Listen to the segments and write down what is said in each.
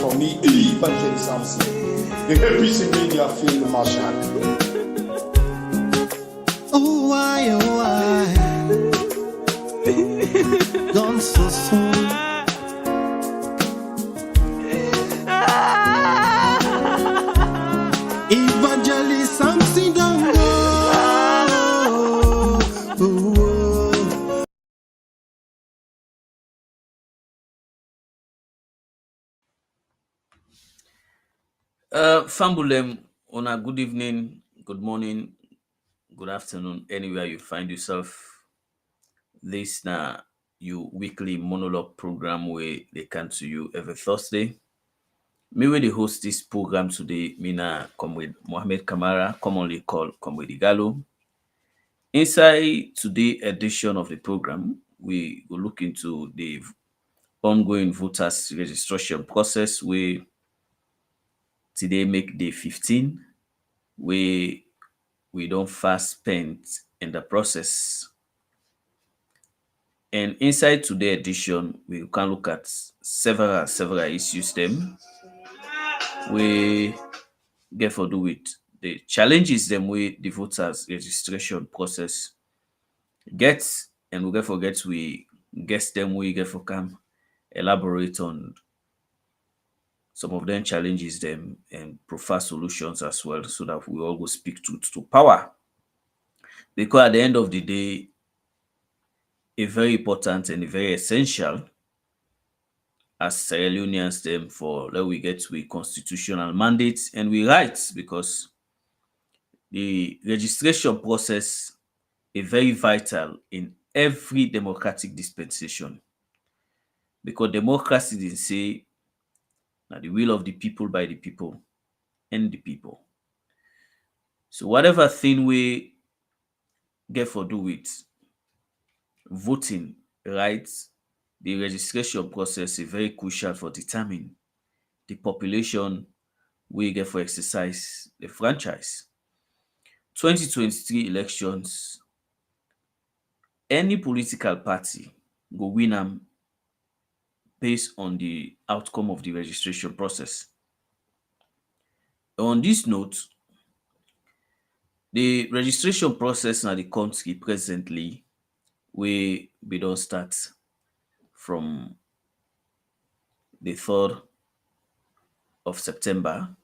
on the evangelism. The APC media field marshal. Oh why, gone so soon. Evangelism, sing down. Fambulem, on a good evening, good morning, good afternoon, anywhere you find yourself. This now you weekly monologue program where they come to you every Thursday. Me where they host this program today, Mina Comrade Mohamed Kamara, commonly called Comrade Gallo. Inside today edition of the program, we will look into the ongoing voters registration process where today make day 15 where we don't fast spend in the process. And inside today edition, we can look at several issues them we get for do with the challenges them we the voters registration process gets, and we get forget we guess them we get for come elaborate on some of them challenges them and prefer solutions as well, so that we all will speak truth to power. Because at the end of the day, a very important and a very essential as Sierra Leoneans them for let we get we constitutional mandates and we rights, because the registration process is very vital in every democratic dispensation. Because democracy didn't say that the will of the people by the people and the people. So whatever thing we get for do with voting rights, the registration process is very crucial for determining the population we get for exercise the franchise. 2023 elections, any political party go win am based on the outcome of the registration process. On this note, the registration process na the country presently we don start from the 3rd of September.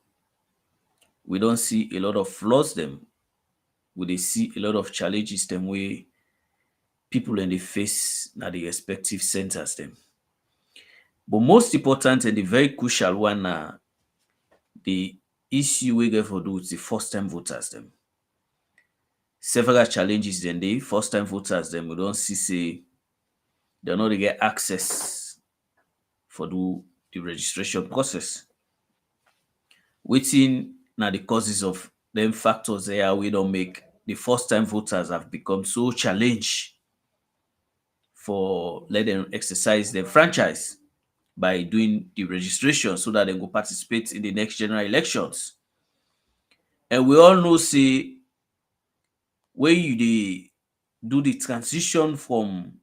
We don't see a lot of flaws them. We dey see a lot of challenges them way people in the face na the respective centers them. But most important and the very crucial one na the issue we get for do with the first time voters them. Several challenges then dey first time voters them we don't see say they not dey get access for do the registration process. Wetin na the causes of them factors there we don't make the first time voters have become so challenged for let them exercise their franchise by doing the registration so that they go participate in the next general elections. And we all know say when you dey do the transition from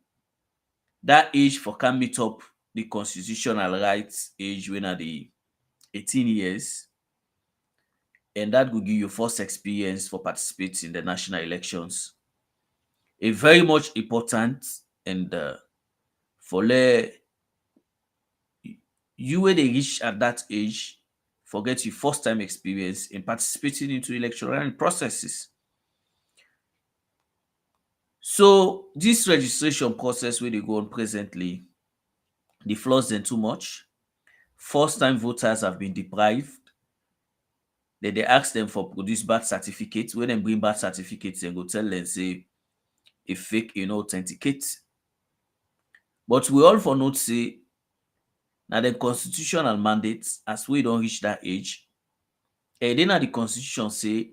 that age for can meet up the constitutional rights age when are the 18 years, and that will give you first experience for participating in the national elections. A very much important and for you when they reach at that age, forget your first time experience in participating into electoral processes. So this registration process where they go on presently, the flaws then too much. First time voters have been deprived. Then they ask them for produce birth certificates. When they bring birth certificates, they go tell them say a fake authenticate. But we all for note say now the constitutional mandates as we don't reach that age. And then the constitution say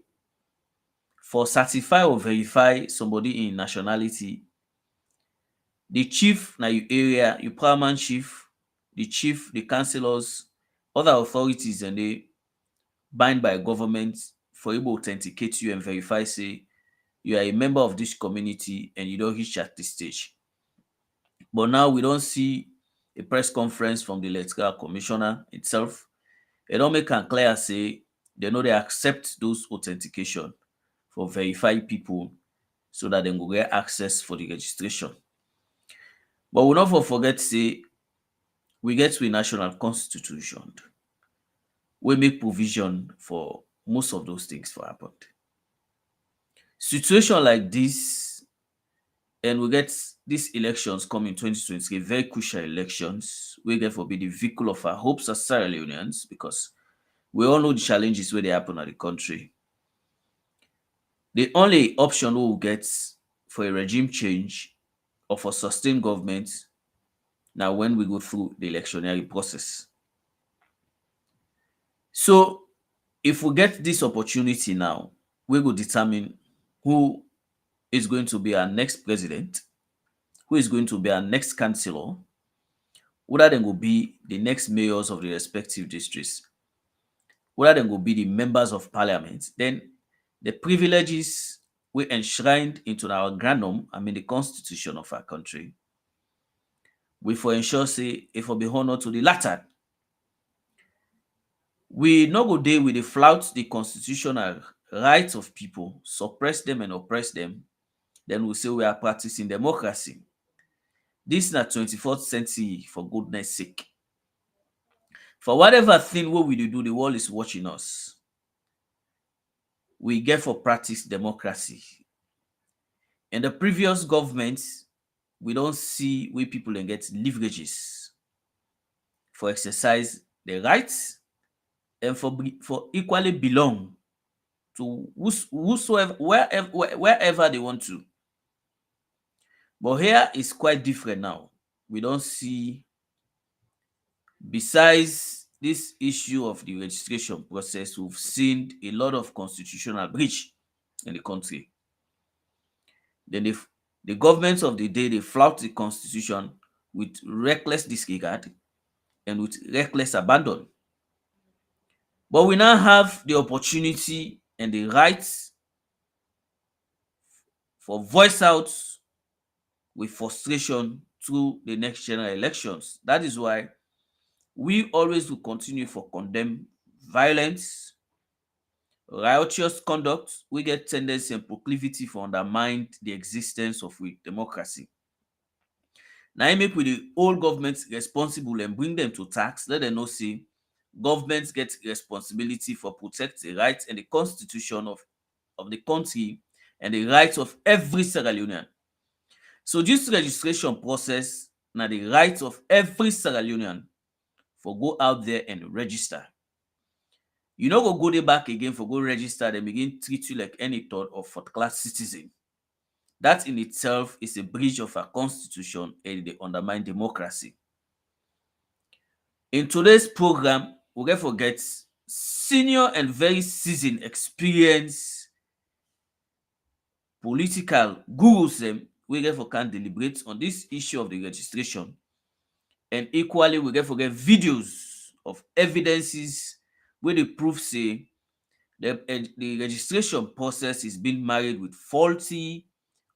for certify or verify somebody in nationality, the chief na your area, your paramount chief, the councillors, other authorities, and they bind by government for able to authenticate you and verify say you are a member of this community and you don't reach at this stage. But now we don't see a press conference from the electoral commissioner itself They don't make am clear say they know they accept those authentication for verified people so that they go get access for the registration. But we not for forget say we get to a national constitution we make provision for most of those things for happen. Situation like this, and we get these elections coming 2023, very crucial elections. We get for be the vehicle of our hopes as Sierra Leoneans because we all know the challenges where they happen at the country. The only option we will get for a regime change or for sustained government now when we go through the electionary process. So if we get this opportunity now, we will determine who is going to be our next president, who is going to be our next councillor, whether they will be the next mayors of the respective districts, whether they will be the members of parliament, then the privileges we enshrined into our granum, the constitution of our country, we for ensure say if we be honored to the latter. We no go dey with the flout the constitutional rights of people, suppress them and oppress them, then we say we are practicing democracy. This na 24th century for goodness sake. For whatever thing wey we dey do, the world is watching us. We get for practice democracy. In the previous governments, we don't see where people then get leverages for exercise the rights and for equally belong to whosoever, wherever they want to. But here is quite different now. We don't see, besides this issue of the registration process, we've seen a lot of constitutional breach in the country. Then the governments of the day, they flout the constitution with reckless disregard and with reckless abandon. But we now have the opportunity and the rights for voice out with frustration through the next general elections. That is why we always will continue for condemn violence, riotous conduct. We get tendency and proclivity for undermine the existence of we democracy. Now make with the old governments responsible and bring them to tax. Let them know say governments get responsibility for protect the rights and the constitution of the country and the rights of every Sierra Leonean. So this registration process now the rights of every Sierra Leonean for go out there and register. You no go there back again for go register, then begin treat you like any third or fourth class citizen. That in itself is a breach of our constitution and they undermine democracy. In today's program, we get forget senior and very seasoned experience political gurus them we get for can deliberate on this issue of the registration. And equally, we get forget videos of evidences where they prove say the registration process is being married with faulty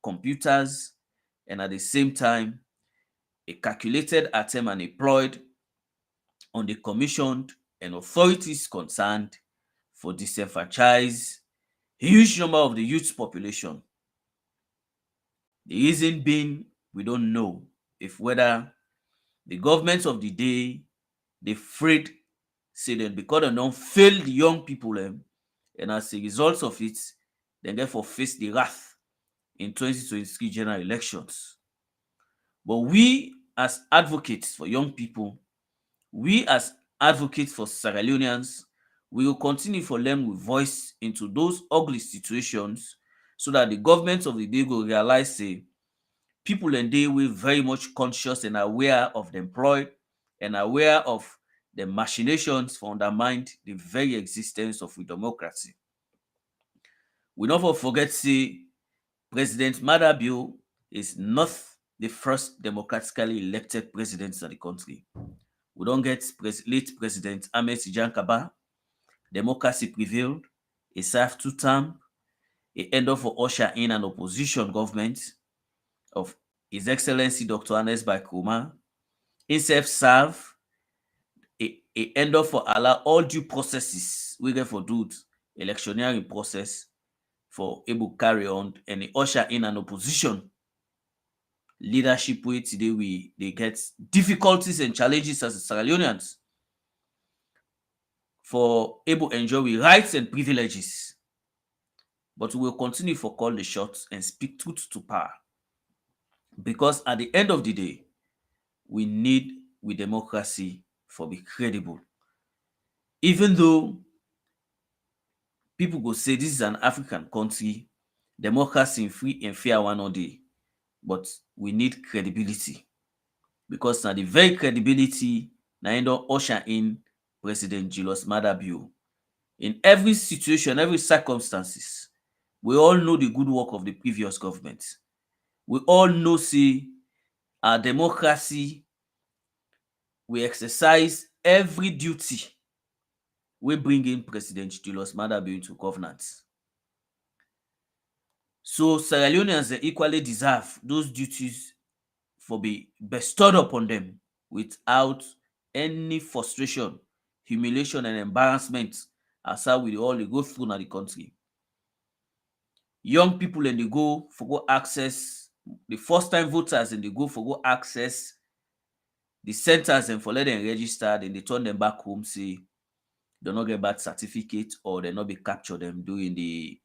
computers and at the same time a calculated attempt and employed on the commissioned and authorities concerned for disenfranchise a huge number of the youth population. The reason being we don't know if whether the governments of the day they afraid say that because they don't fail the young people and as a result of it, they therefore face the wrath in 2023 general elections. But we as advocates for young people, we as advocates for Sierra Leoneans, we will continue for them with voice into those ugly situations so that the government of the day will realize say people and they will very much conscious and aware of the employed and aware of the machinations for undermine the very existence of democracy. We never forget say President Madabio is not the first democratically elected president of the country. We don't get late President Ahmed Tijan Kaba. Democracy prevailed. He served 2 terms. He ended up for usher in an opposition government of His Excellency Dr. Anes Baikoma. He served a end up for allow all due processes we get for do electioneering process for able carry on and e usher in an opposition leadership wey today we dey get difficulties and challenges as Sierra Leoneans for able enjoy with rights and privileges. But we will continue for call the shots and speak truth to power. Because at the end of the day, we need with democracy for be credible. Even though people go say this is an African country, democracy free and fair one all day, but we need credibility. Because now the very credibility na end up usher in President Julius Maada Bio. In every situation, every circumstances, we all know the good work of the previous government. We all know say our democracy we exercise every duty we bring in President Julius Maada Bio into governance. So Sierra Leoneans they equally deserve those duties for be bestowed upon them without any frustration, humiliation, and embarrassment as how we all dey go through na the country. Young people and they go for go access the first time voters and they go for go access the centers and for let them register, then they turn them back home, say they not get birth certificate or they not be capture them during the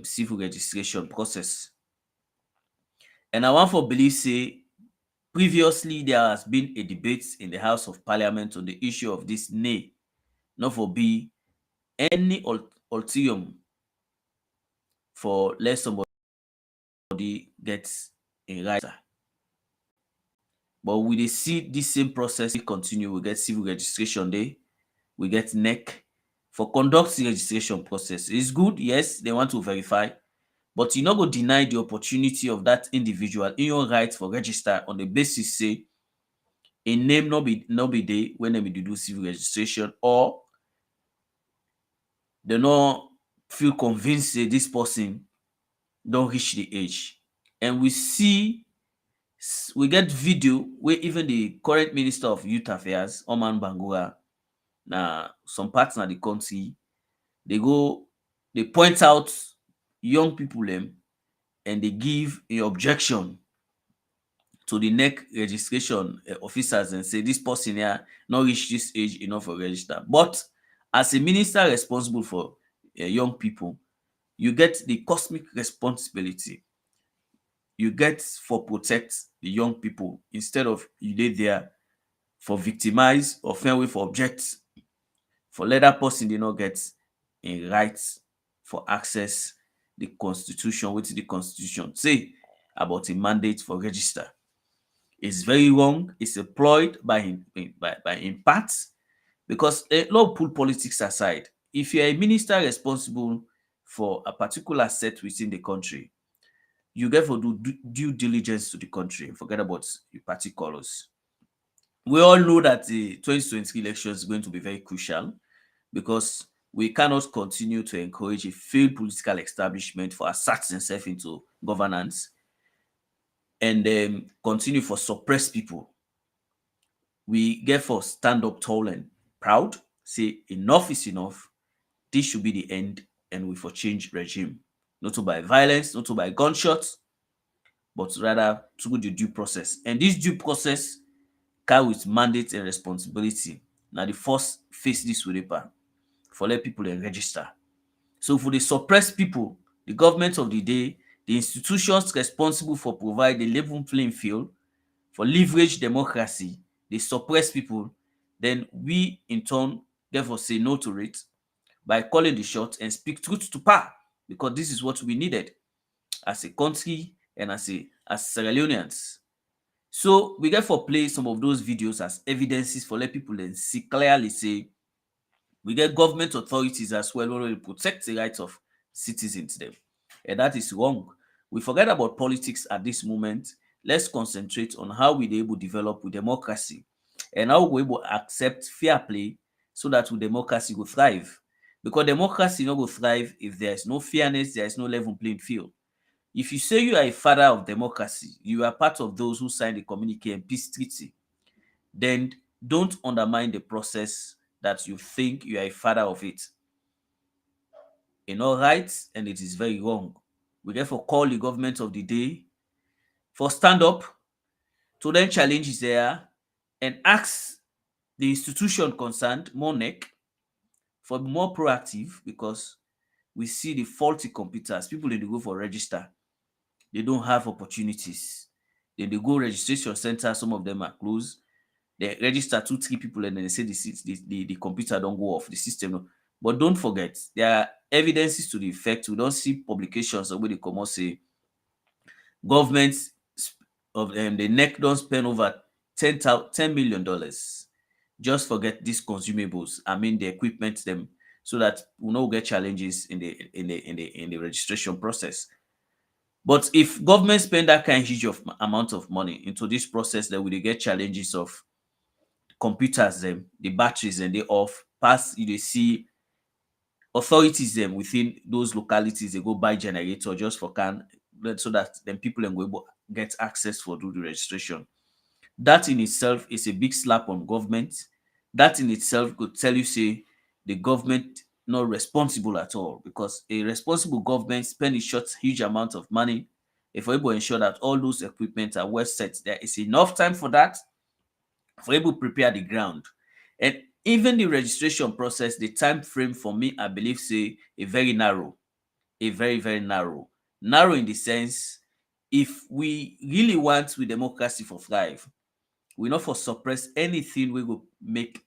civil registration process. And I want for believe say previously there has been a debate in the House of Parliament on the issue of this nay, not for be any ultimatum for let somebody get a right. But we dey see this same process continue. We get civil registration day, we get NEC for conduct the registration process. It's good, yes, they want to verify, but you no go deny the opportunity of that individual in your right for register on the basis say a name no be there when dem dey do civil registration, or they no feel convinced say this person don reach the age. And we get video where even the current Minister of Youth Affairs, Oman Bangura, na some parts na the country, they point out young people them and they give a objection to the NEC registration officers and say this person here not reach this age enough for register. But as a minister responsible for young people, you get the cosmic responsibility. You get for protect the young people instead of you dey there for victimize or find way for object for let that person dey not get a right for access the constitution, wetin the constitution say about a mandate for register. It's very wrong. It's employed by in part because let's put politics aside. If you're a minister responsible for a particular set within the country, you get to do due diligence to the country. Forget about your party colors. We all know that the 2023 election is going to be very crucial because we cannot continue to encourage a failed political establishment for assert themselves into governance and continue for suppress people. We get for stand up tall and proud, say enough is enough. This should be the end, and we for change regime, not to by violence, not to by gunshots, but rather through the due process. And this due process carry with mandate and responsibility. Now the first face this with paper for let people then register. So for the suppressed people, the government of the day, the institutions responsible for provide the level playing field for leverage democracy, they suppress people, then we in turn therefore say no to it by calling the shot and speak truth to power, because this is what we needed as a country and as Sierra Leoneans. So we get for play some of those videos as evidences for let people then see clearly say we get government authorities as well who protect the rights of citizens them. And that is wrong. We forget about politics at this moment. Let's concentrate on how we able to develop with democracy and how we able to accept fair play so that with democracy will thrive. Because democracy not will thrive if there is no fairness, there is no level playing field. If you say you are a father of democracy, you are part of those who signed the Communique and Peace Treaty, then Don't undermine the process that you think you are a father of it. All right, and it is very wrong. We therefore call the government of the day for stand up to then challenge is there and ask the institution concerned, MONEC, for more proactive because we see the faulty computers. People they go for register, they don't have opportunities. Then they go registration center, some of them are closed. They register two, three people, and then they say the computer don't go off, the system. No. But don't forget, there are evidences to the effect. We don't see publications where they come out say governments of the NEC don't spend over $10 million just forget these consumables. I mean the equipment them so that we no get challenges in the registration process. But if government spend that kind huge of amount of money into this process, then we dey get challenges of computers them, the batteries and they off pass. You dey see authorities them within those localities they go buy generator just for can so that then people can go able get access for do the registration. That in itself is a big slap on government. That in itself could tell you say the government not responsible at all because a responsible government spend a short huge amount of money if we're able to ensure that all those equipment are well set. There is enough time for that for able to prepare the ground. And even the registration process, the time frame for me, I believe say a very narrow, a very, very narrow. Narrow in the sense if we really want with democracy for thrive, we not for suppress anything we will make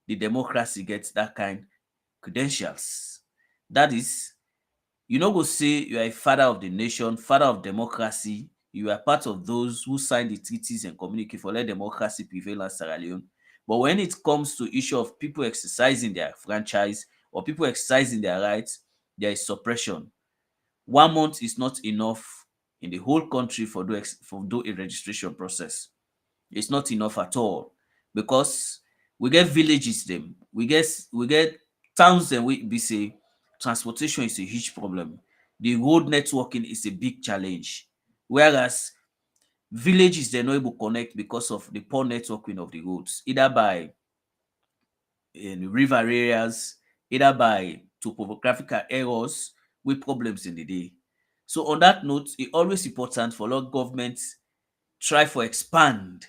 the democracy get that kind credentials. That is, you no go say you are a father of the nation, father of democracy. You are part of those who signed the treaties and communicate for let democracy prevail in Sierra Leone. But when it comes to issue of people exercising their franchise or people exercising their rights, there is suppression. 1 month is not enough in the whole country for do a registration process. It's not enough at all because we get villages them, we get towns and we be say transportation is a huge problem. The road networking is a big challenge. Whereas villages they're not able to connect because of the poor networking of the roads, either by in river areas, either by topographical errors with problems in the day. So on that note, it's always important for local governments try for expand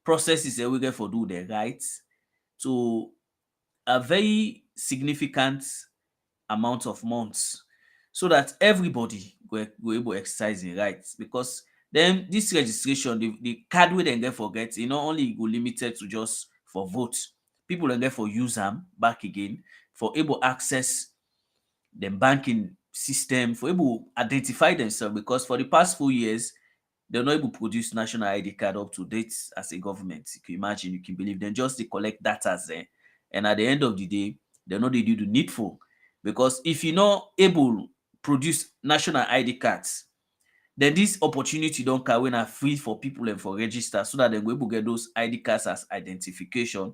processes that we get for do their rights to a very significant amount of months so that everybody go able exercise im rights because then this registration the card wey dem get for get e not only go limited to just for vote. People dem get for use am back again for able access dem banking system, for able identify themselves because for the past 4 years they're not able to produce national ID card up to date as a government. You can imagine, you can believe them just they collect data there. And at the end of the day, they're not they do the needful. Because if you're not able produce national ID cards, then this opportunity don't come when are free for people and for register so that they go able get those ID cards as identification.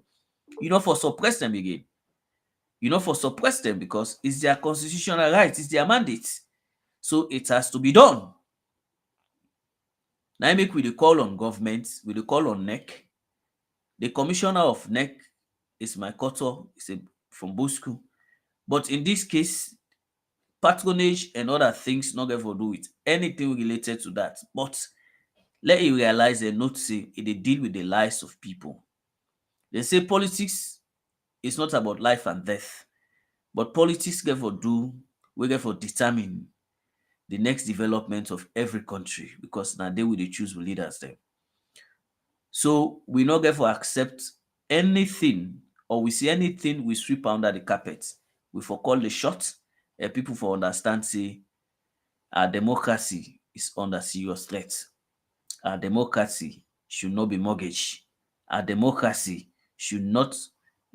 You know, for suppress them again. You know, for suppress them because it's their constitutional right, it's their mandate. So it has to be done. Now make we dey call on government, we dey call on NEC. The commissioner of NEC is my Koto, from Bosco. But in this case, patronage and other things not get for do with anything related to that. But let you realize and note say e dey deal with the lives of people. They say politics is not about life and death, but politics get for do, we get for determine the next development of every country because now they will dey choose leaders them. So we not get for accept anything or we see anything we sweep under the carpet. We for call the shot and people for understand say our democracy is under serious threat. Our democracy should not be mortgaged. Our democracy should not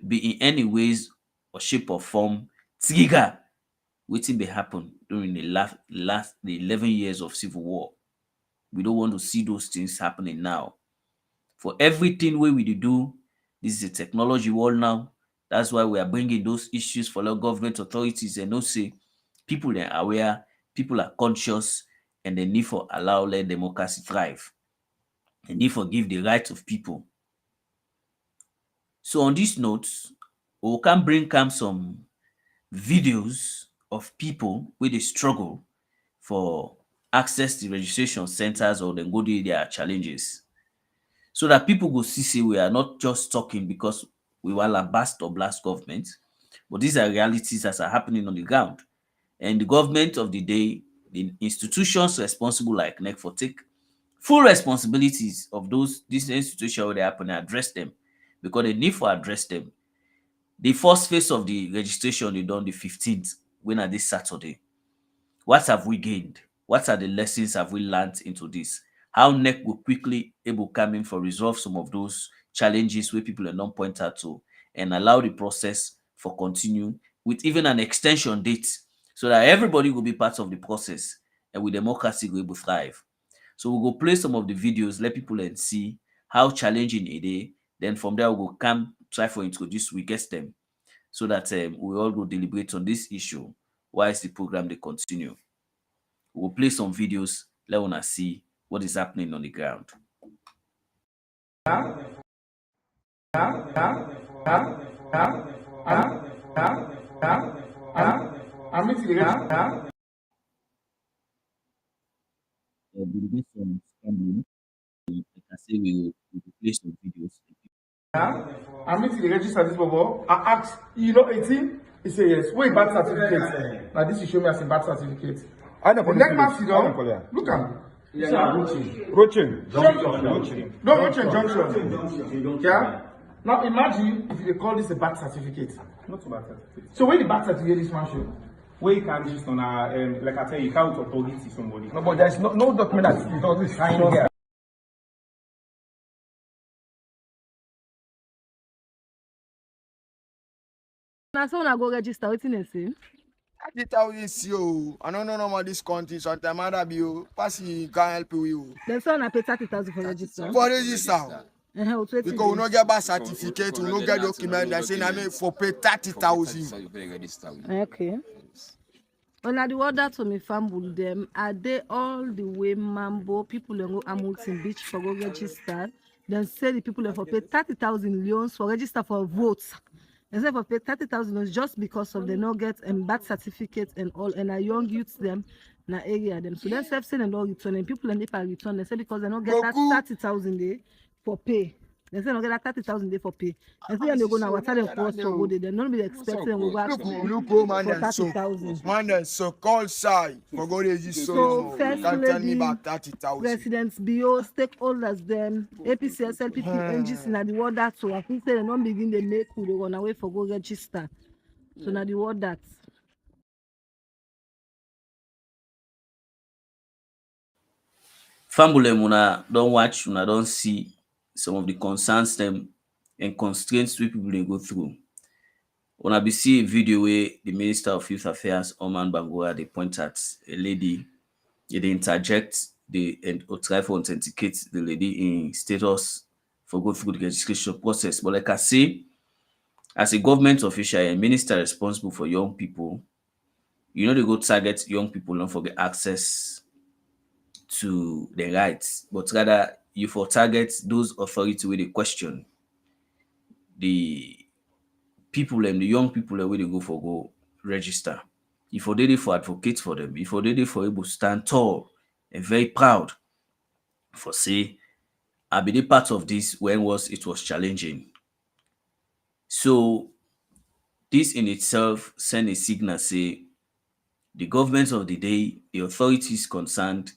be in any ways or shape or form trigger wetin dey happen during the 11 years of civil war. We don't want to see those things happening now. For everything wey we dey do, this is a technology world now. That's why we are bringing those issues for local government authorities and know say people are aware, people are conscious, and they need for allow let democracy thrive. They need for give the right of people. So on this note, we can bring some videos of people where they struggle for access to registration centers or then go do their challenges. So that people go see say we are not just talking because we want lambast or blast government, but these are realities that are happening on the ground. And the government of the day, the institutions responsible like NEC for take full responsibilities of those these institutions where they happen and address them because they need for address them. The first phase of the registration they done the 15th, when are this Saturday. What have we gained? What are the lessons have we learned into this? How NEC will quickly able come in for resolve some of those challenges where people are not pointed to and allow the process for continue with even an extension date so that everybody will be part of the process and with democracy will able thrive. So we'll go play some of the videos, let people and see how challenging it is. Then from there we'll come try for introduce we guess them so that we all go deliberate on this issue whilst the program they continue. We'll play some videos, let una see what is happening on the ground. We'll get some scrambling. Like I say, we will play some videos. I meet the register this bubble. I asked, you know, 18? He said yes. Wait, birth certificate. Now this you show me as a birth certificate. I don't The next man sit down. Look at Roaching. no Rochen junction. Yeah. Now imagine if they call this a birth certificate. Not to matter. So when the birth certificate this man show? Where you can just on a like I tell you, can't authority somebody. No, but there's no document that is not signed here. Now, so I go register, wetin dey say? I did tell you, see you. I don't know about this country, sometimes I be you. Pass you can't help you. Dem say una pay 30,000 for register. For register. Because Because we no get birth certificate, we no get document that say I mean for pay 30,000. Okay. Una the order to me family them are they all the way mambo people dem go Hamilton Beach for go register. Then say the people dem for pay 30,000 loans for register for votes. They say for pay 30,000 loans just because of they no get birth certificate and all and a young youths them na area them. So then self say dem don return and people dem dey return. They say because they no get that 30,000 day for pay. They say no get that 30,000 day for pay. They say they go now water them cross for go there. They don't be expecting them go back Look, man, for and so 30,000. man, and so call side for go register. So first Can tell me lady, about 30,000. residents, BO, stakeholders, them, APC, SLPP, NGC, na the word that so I think say they don't begin they make who they run away for go register. So na the word that. Family una don't watch, una don't see some of the concerns them and constraints we people they go through. Una be see a video where the Minister of Youth Affairs, Oman Bangura, they point at a lady, they interject, they and or try to authenticate the lady in status for go through the registration process. But like I say, as a government official and minister responsible for young people, you know they go target young people, not forget access to the rights, but rather you for target those authorities where they question the people and the young people where they go for go register. If for they for advocate for them, if for they for able to stand tall and very proud for say, I be the part of this when it was challenging. So this in itself send a signal say the government of the day, the authorities concerned,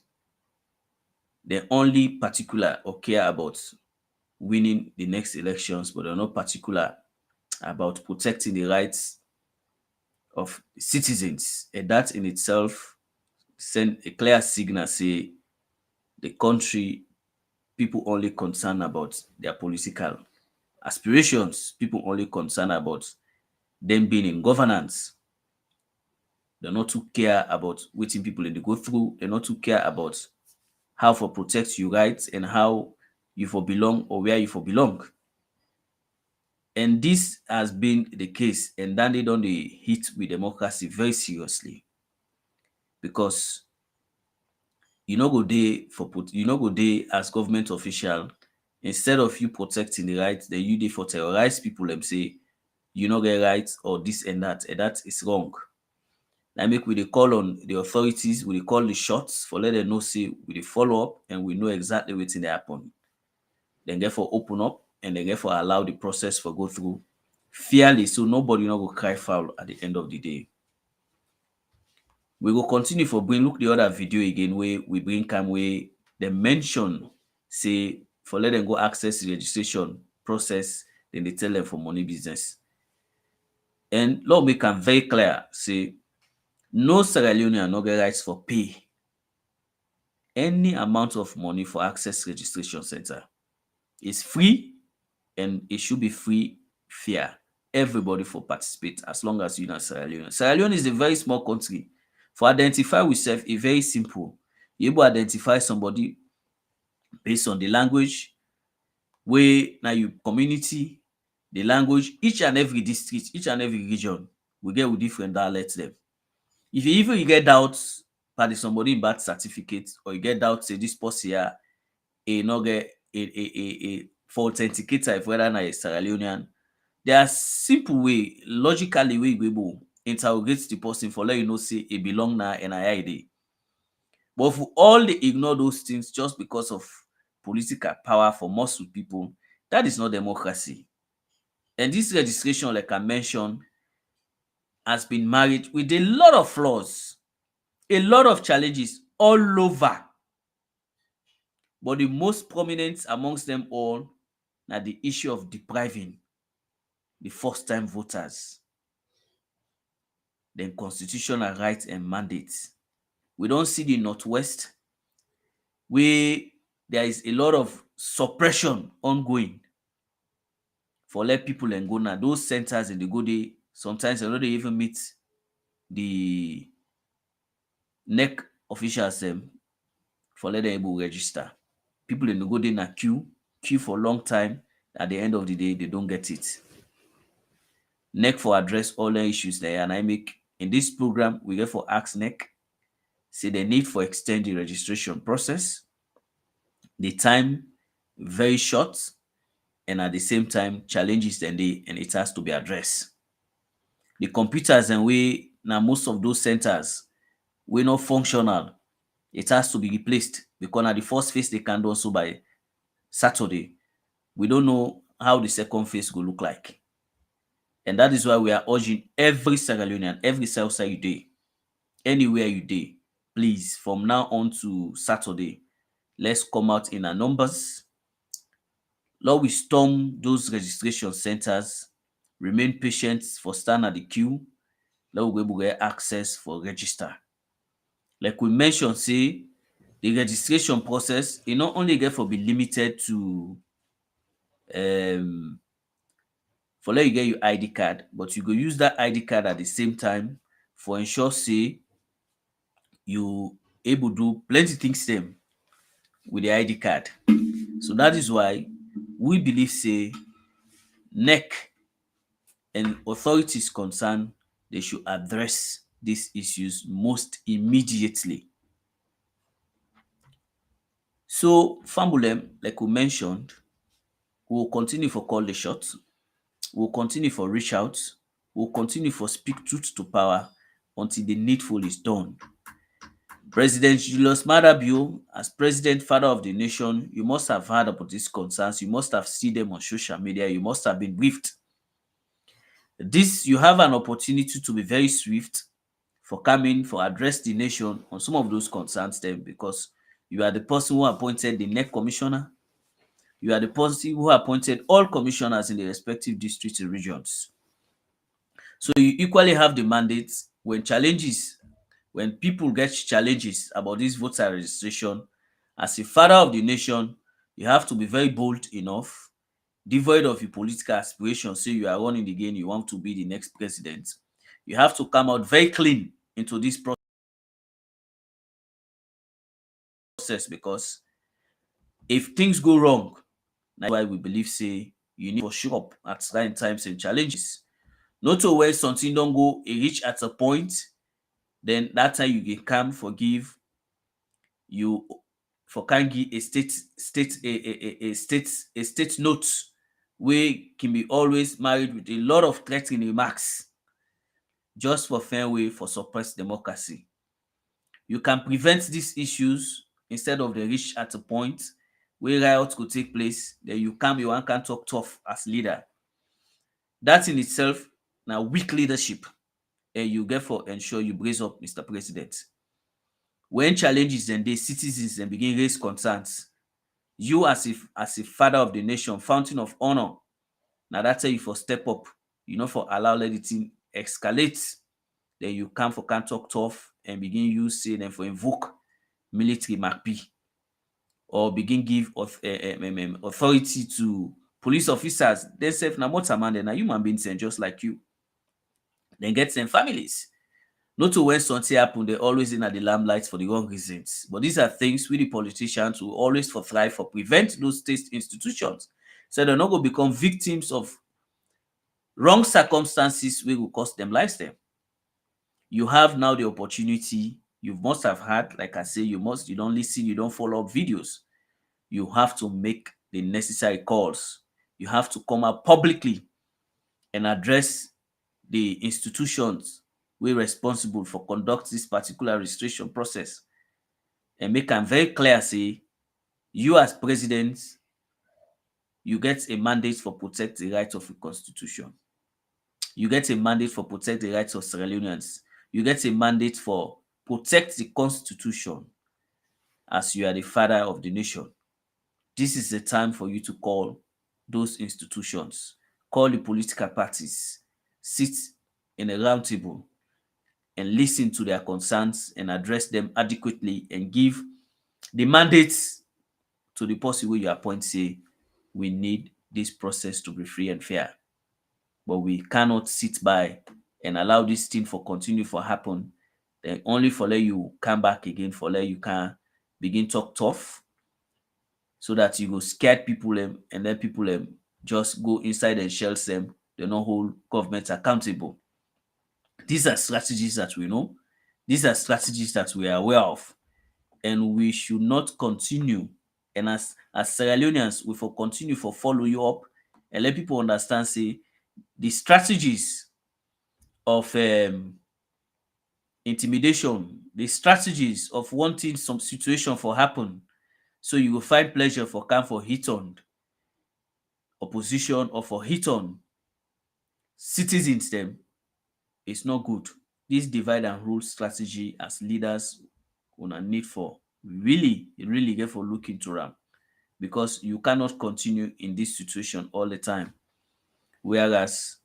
they only particular or care about winning the next elections, but they're not particular about protecting the rights of citizens. And that in itself send a clear signal say the country people only concerned about their political aspirations, people only concerned about them being in governance. They're not too care about waiting people they go through. They're not too care about how for protect your rights and how you for belong or where you for belong. And this has been the case, and then they don't hit with democracy very seriously because you know go day as government official Instead of you protecting the rights, then you dey for terrorize people and say you no get rights or this and that is wrong. Na make we dey call on the authorities, we dey call the shots for let them know say we dey follow up and we know exactly wetin dey happen. Then therefore open up and then therefore allow the process for go through fairly so nobody no go cry foul at the end of the day. We go continue for bring look the other video again where we bring come where they mention say for let them go access the registration process, then they tell them for money business. And law make am very clear say no Sierra Leonean no get rights for pay any amount of money for access registration center. It's free and it should be free, fair. Everybody for participate as long as you know Sierra Leone. Sierra Leone is a very small country. For identify with self, it's very simple. You able identify somebody based on the language, where now you community, the language, each and every district, each and every region we get with different dialects them. If you even you get doubts by somebody in birth certificate or you get doubts say this person here a no get a for authenticator if whether na a Sierra Leonean, there are simple way logically way you go interrogate the person for let you know say e belong na NII dey. But if we all dey ignore those things just because of political power for most people, that is not democracy. And this registration, like I mentioned, has been married with a lot of flaws, a lot of challenges all over. But the most prominent amongst them all na the issue of depriving the first-time voters then constitutional rights and mandates. We don't see the Northwest where there is a lot of suppression ongoing for let people and go now. Those centers in the go day, sometimes they don't even meet the NEC officials for let them able register. People in the go day na queue for a long time. At the end of the day, they don't get it. NEC for address all the issues there, and I make in this program we get for ask NEC say the need for extend the registration process. The time very short, and at the same time challenges then they and it has to be addressed. The computers and we now most of those centers we're not functional. It has to be replaced because at the first phase they can do also by Saturday. We don't know how the second phase will look like. And that is why we are urging every Sierra Leonean, every South side you day, anywhere you day, please, from now on to Saturday, let's come out in our numbers. Lord, we storm those registration centers, remain patient for stand at the queue. Lord, we will get access for register. Like we mentioned, say, the registration process, it not only get for be limited to for let you get your ID card, but you go use that ID card at the same time for ensure say you able do plenty things them with the ID card. So that is why we believe say NEC and authorities concerned they should address these issues most immediately. So Fambulem, like we mentioned, we will continue for call the shots. We'll continue for reach out. We'll continue for speak truth to power until the needful is done. President Julius Maada Bio, as president, father of the nation, you must have heard about these concerns. You must have seen them on social media. You must have been briefed. This, you have an opportunity to be very swift for coming, for address the nation on some of those concerns then because you are the person who appointed the NEC commissioner. You are the person who appointed all commissioners in the respective districts and regions. So you equally have the mandate when people get challenges about this voter registration, as a father of the nation, you have to be very bold enough, devoid of your political aspirations, say you are running again, you want to be the next president. You have to come out very clean into this process because if things go wrong, that's why we believe say you need to show up at certain times and challenges. Not to where something don't go, it reach at a point, then that time you can come, forgive, you for can give a state note wey can be always married with a lot of threatening remarks just for fair way for suppress democracy. You can prevent these issues instead of they reach at a point where riots could take place, then you can be one can talk tough as leader. That in itself now weak leadership, and you therefore ensure you brace up, Mr. President. When challenges and the citizens and begin raise concerns, you as a father of the nation, fountain of honor, now that's how you for step up, you know, for allow let it thing escalate. Then you come for can talk tough and begin use say then for invoke military MacP or begin give authority to police officers. They say na more man than a human beings and just like you. Then get some families. Not to when something happen, they always in at the limelight for the wrong reasons. But these are things we the politicians who always for thrive for prevent those state institutions. So they're not going to become victims of wrong circumstances which will cost them lifestyle. You have now the opportunity, you must have had, like I say, you don't listen, you don't follow up videos. You have to make the necessary calls. You have to come out publicly and address the institutions we responsible for conduct this particular registration process and make them very clear say you as president you get a mandate for protect the rights of the constitution. You get a mandate for protect the rights of Sierra Leoneans. You get a mandate for protect the constitution as you are the father of the nation. This is the time for you to call those institutions, call the political parties, sit in a round table and listen to their concerns and address them adequately and give the mandates to the person where you appoint say we need this process to be free and fair. But we cannot sit by and allow this thing for continue for happen. Then only for let you come back again, for let you can begin talk tough so that you go scared people and then people just go inside and shells them. They not hold government accountable. These are strategies that we know. These are strategies that we are aware of. And we should not continue. And as Sierra Leoneans, we for continue for follow you up and let people understand say the strategies of intimidation, the strategies of wanting some situation for happen, so you will find pleasure for come for hit on opposition or for hit on citizens them, it's not good. This divide and rule strategy as leaders on a need for really get for look into them because you cannot continue in this situation all the time. Whereas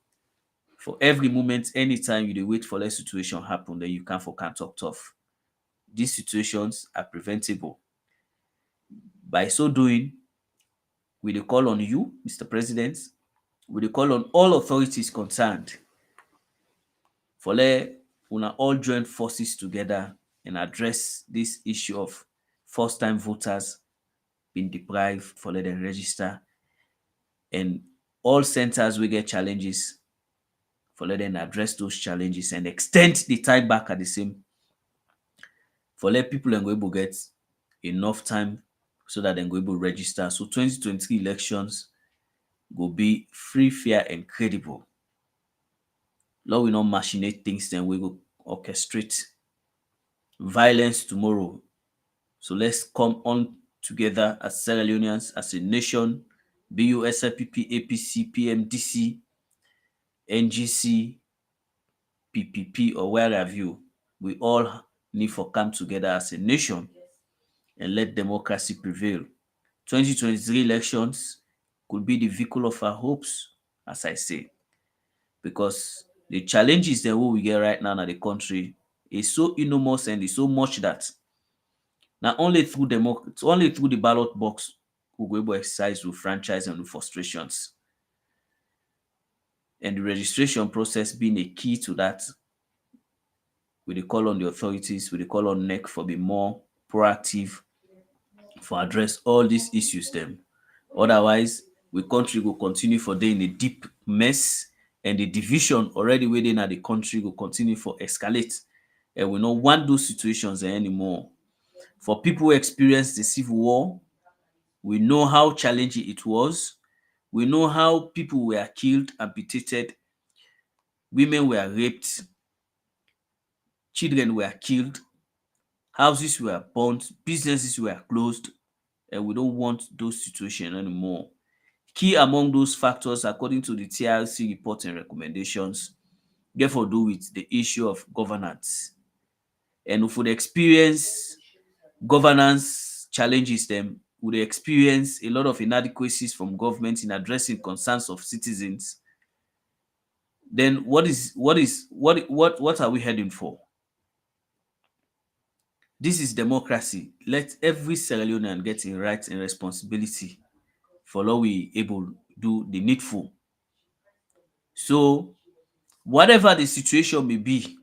for every moment, anytime you dey wait for that situation happen, then you can talk tough. These situations are preventable. By so doing, we dey call on you, Mr. President, we dey call on all authorities concerned for let una all join forces together and address this issue of first-time voters being deprived for let them register and all centers will get challenges for let them address those challenges and extend the time back at the same for let people and go able get enough time so that they go able register. So 2023 elections will be free, fair, and credible. Lord will not machinate things, then we will orchestrate violence tomorrow. So let's come on together as Sierra Leoneans, as a nation, BU, SLPP, APC, PMDC, NGC, PPP, or where have you. We all need to come together as a nation and let democracy prevail. 2023 elections could be the vehicle of our hopes, as I say, because the challenges that we get right now in the country is so enormous and is so much that not only through only through the ballot box we go able to exercise with franchise and with frustrations. And the registration process being a key to that, we dey call on the authorities, we dey call on NEC for be more proactive for address all these issues them. Otherwise, we country will continue for dey in a deep mess and the division already within the country will continue for escalate. And we don't want those situations anymore. For people who experienced the civil war, we know how challenging it was. We know how people were killed, amputated, women were raped, children were killed, houses were burnt, businesses were closed, and we don't want those situations anymore. Key among those factors, according to the TRC report and recommendations, therefore do with the issue of governance. And if we experience governance challenges, then we experience a lot of inadequacies from government in addressing concerns of citizens, then what are we heading for? This is democracy. Let every Sierra Leonean get in rights and responsibility for law we able do the needful. So whatever the situation may be,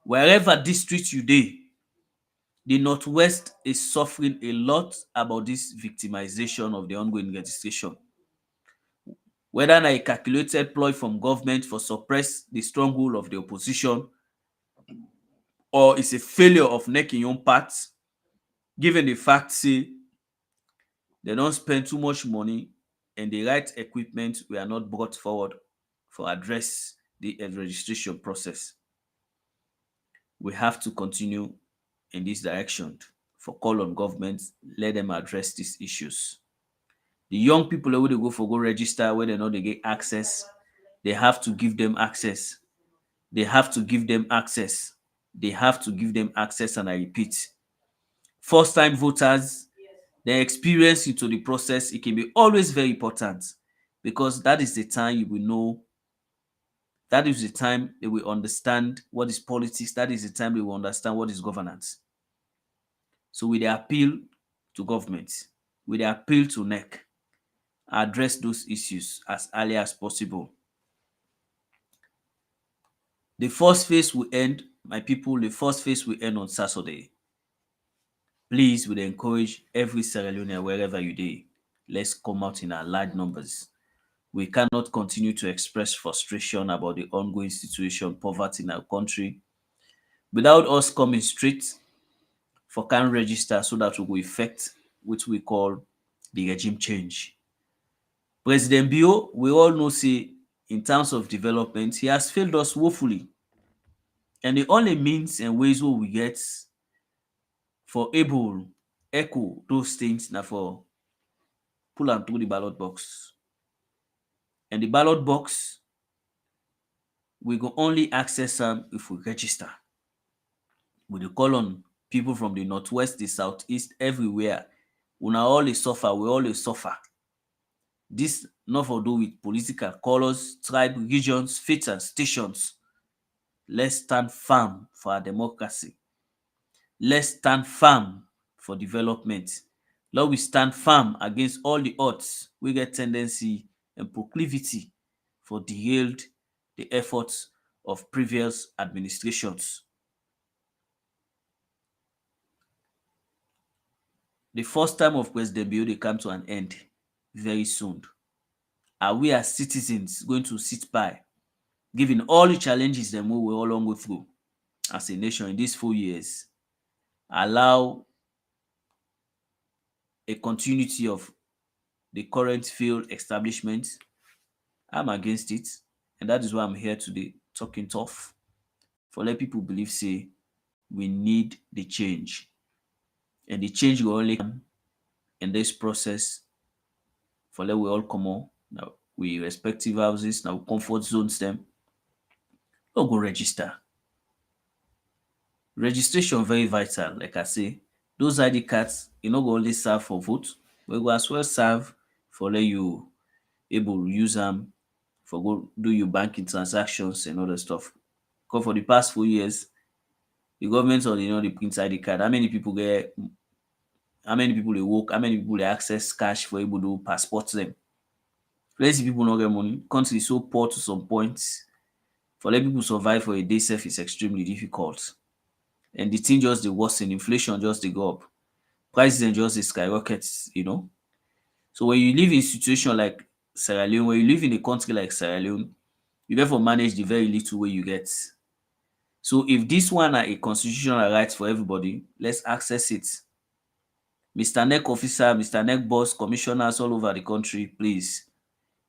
wherever district you dey, the Northwest is suffering a lot about this victimization of the ongoing registration. Whether na a calculated ploy from government for suppress the stronghold of the opposition, or it's a failure of NEC in own part, given the fact say they don't spend too much money and the right equipment were not brought forward for address the registration process. We have to continue in this direction for call on government, let them address these issues. The young people wey dey go for go register wey dem no dey get access, they have to give them access. They have to give them access. They have to give them access, and I repeat, first time voters, their experience into the process, it can be always very important, because that is the time you will know, that is the time they will understand what is politics, that is the time they will understand what is governance. So with the appeal to government, with the appeal to NEC, address those issues as early as possible. The first phase will end, my people, the first phase will end on Saturday. Please, we encourage every Sierra Leonean, wherever you dey, let's come out in our large numbers. We cannot continue to express frustration about the ongoing situation, poverty in our country, without us coming straight for can register, so that we will effect what we call the regime change. President Bio, we all know say in terms of development, he has failed us woefully. And the only means and ways wey we get for able echo those things na for pull am through the ballot box. And the ballot box, we go only access am if we register. We dey call on people from the northwest, the southeast, everywhere. Una all dey suffer, we all dey suffer. This not for do with political colors, tribe, regions, faiths, and stations. Let's stand firm for our democracy. Let's stand firm for development. Let we stand firm against all the odds we get tendency and proclivity for derailed the efforts of previous administrations. The first time of President Bio dey come to an end very soon. Are we as citizens going to sit by, given all the challenges that we will all long go through as a nation in these 4 years, allow a continuity of the current failed establishment? I'm against it, and that is why I'm here today talking tough for let people believe say we need the change, and the change will only come in this process for let we all come on now we respective houses, now comfort zones them. Don't go register. Registration very vital, like I say. Those ID cards, e no go only serve for vote, but go as well serve for let you able use them for go do your banking transactions and other stuff. Because for the past 4 years, the government or the print ID card, how many people get, how many people they work, how many people they access cash for able to passport them. Plenty people no get money. Country is so poor to some points. For let people survive for a day self is extremely difficult. And the thing just the worsen, inflation just dey go up. Prices and just dey skyrocket, So when you live in a situation like Sierra Leone, when you live in a country like Sierra Leone, you therefore manage the very little way you get. So if this one are a constitutional right for everybody, let's access it. Mr. NEC officer, Mr. NEC boss, commissioners all over the country, please,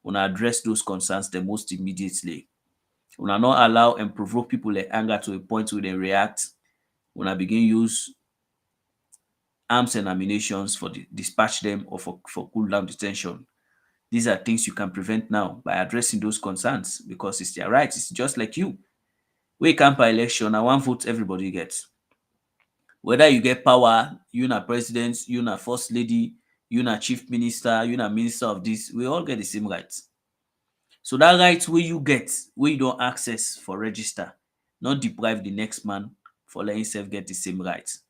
una address those concerns the most immediately. Una not allow and provoke people like anger to a point where they react. Una begin use arms and ammunitions for dispatch them or for cool down detention. These are things you can prevent now by addressing those concerns because it's their rights. It's just like you. We camp by election and one vote everybody gets. Whether you get power, you na president, you na first lady, you na chief minister, you na minister of this, we all get the same rights. So that right where you get, where you don't access for register, not deprive the next man for letting himself get the same rights.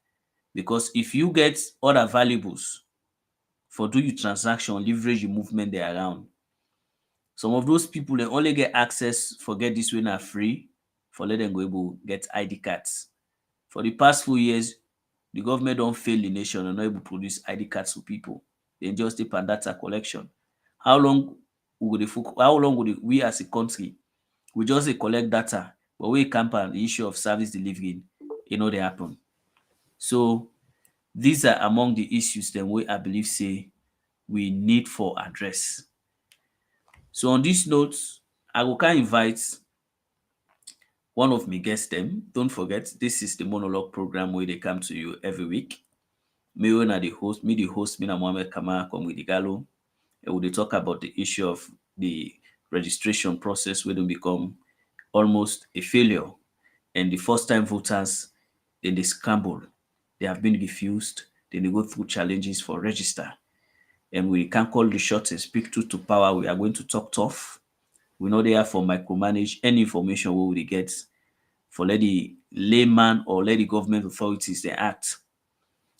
Because if you get other valuables for do you transaction, leverage the movement they around. Some of those people they only get access for get this way now free for let them go able get ID cards. For the past few years, the government don't fail the nation and not able to produce ID cards to people. They just depend data collection. How long would we as a country we just dey collect data, but we campaign the issue of service delivery, they happen. So these are among the issues them wey I believe say we need for address. So on this note, I go can invite one of my guests them. Don't forget, this is the monologue program where they come to you every week. Me when I the host, me na Mohammed Kama come with the Galo. And we dey talk about the issue of the registration process where they become almost a failure. And the first time voters, then they scramble. They have been refused. Then they go through challenges for register. And we can call the shots and speak truth to power. We are going to talk tough. We're not there for micromanage any information we will get. For let the layman or let the government authorities they act.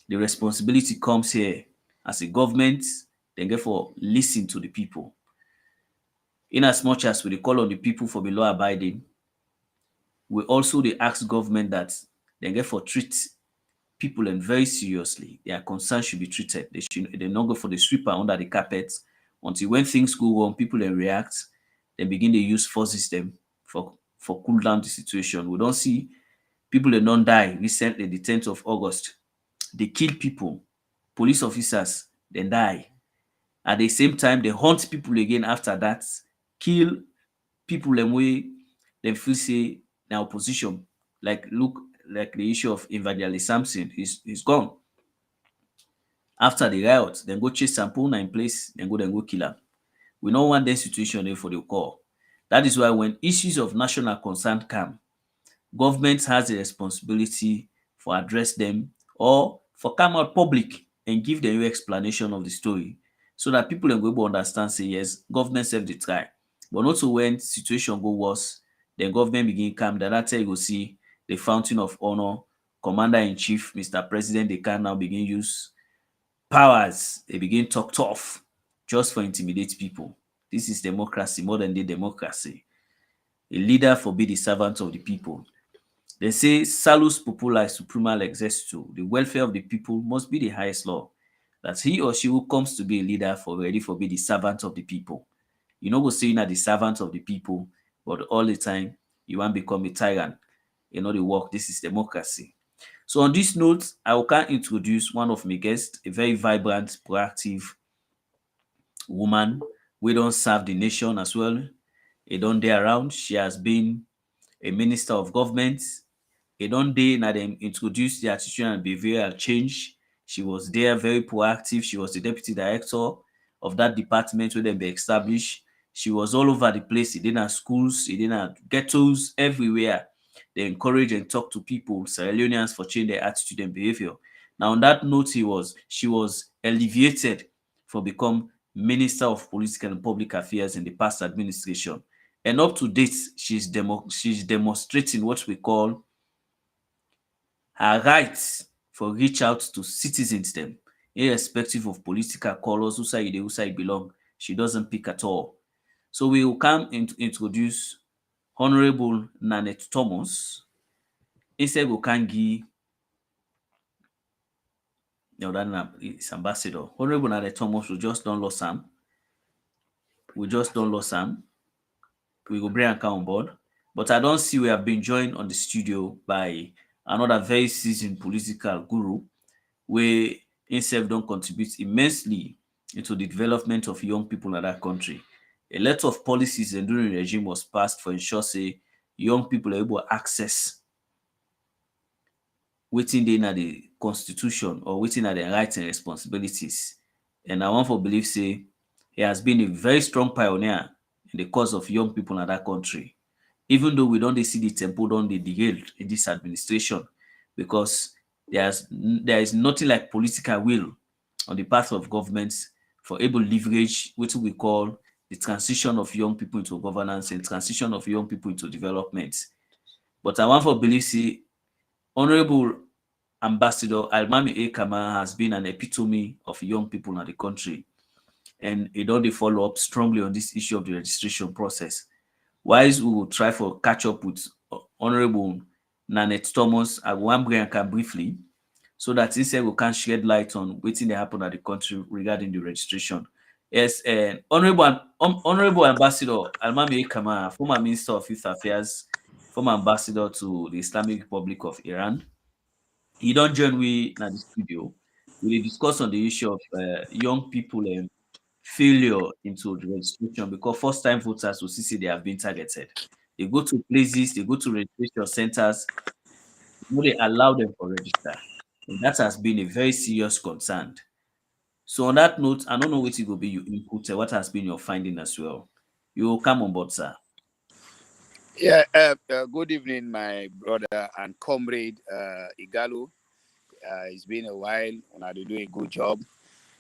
The responsibility comes here as a government, then therefore listen to the people. In as much as we dey call on the people for be law abiding, we also dey ask government that they therefore treat people and very seriously. Their concerns should be treated. They not go for the sweeper under the carpet until when things go wrong, people then react, they begin to use force system for cool down the situation. We don't see people that don't die recently, the 10th of August. They kill people, police officers, then die. At the same time, they hunt people again after that, kill people them way they feel say na opposition. Like the issue of Evangelist Samson, he's gone. After the riot, then go chase Sampona in place, then go kill him. We don't want that situation there for the call. That is why when issues of national concern come, government has a responsibility for address them or for come out public and give them explanation of the story so that people can go able understand say yes, government self dey try. But not so when situation go worse, then government begin calm down. That's how you go see the fountain of honor, commander-in-chief, Mr. President, they can now begin use powers. They begin talk tough just for intimidate people. This is democracy, modern day democracy. A leader for be the servant of the people. They say salus populi suprema exercitu. The welfare of the people must be the highest law. That he or she who comes to be a leader for ready for be the servant of the people. You know go say you're the servant of the people, but all the time you want to become a tyrant. You know the work. This is democracy. So on this note, I will can introduce one of my guests, a very vibrant, proactive woman. We don't serve the nation as well. A don't day around. She has been a minister of government. A don't day now them introduced the attitude and behavioral change. She was there, very proactive. She was the deputy director of that department where they be established. She was all over the place. She did at schools, she did at ghettos, everywhere. They encourage and talk to people, Sierra Leoneans, for change their attitude and behavior. Now, on that note, she was alleviated for become Minister of Political and Public Affairs in the past administration. And up to date, she's demonstrating what we call her rights for reach out to citizens them, irrespective of political colors, who side you belong. She doesn't pick at all. So we will come and introduce Honorable Nanette Thomas. Instead, we can give it's ambassador. Honorable Nanette Thomas, we just don't lose Sam. We go bring her on board. But I don't see we have been joined on the studio by another very seasoned political guru where himself don't contribute immensely into the development of young people in that country. A lot of policies and during the regime was passed for ensure say young people are able to access within the constitution or within the rights and responsibilities. And I want to believe say he has been a very strong pioneer in the cause of young people in that country. Even though we don't dey see the tempo don dey derailed in this administration because there is nothing like political will on the part of governments for able leverage wetin we call the transition of young people into governance and transition of young people into development. But I want for believe say Honorable Ambassador Almami A. Kama has been an epitome of young people in the country, and he don dey follow up strongly on this issue of the registration process. Whilst we will try for catch up with Honorable Nanette Thomas, I wan bring am briefly so that instead we can shed light on wetin dey happen at the country regarding the registration. Yes, Honorable Ambassador Almami Kama, former Minister of Youth Affairs, former ambassador to the Islamic Republic of Iran. He don join we na the studio. We dey discuss on the issue of young people failure into the registration because first time voters will see say they have been targeted. They go to places, they go to registration centers, no dey allow them to register. And that has been a very serious concern. So on that note, I don't know wetin go be your input, what has been your finding as well. You come on board, sir. Yeah, good evening, my brother and comrade Igalo. It's been a while, and I do a good job.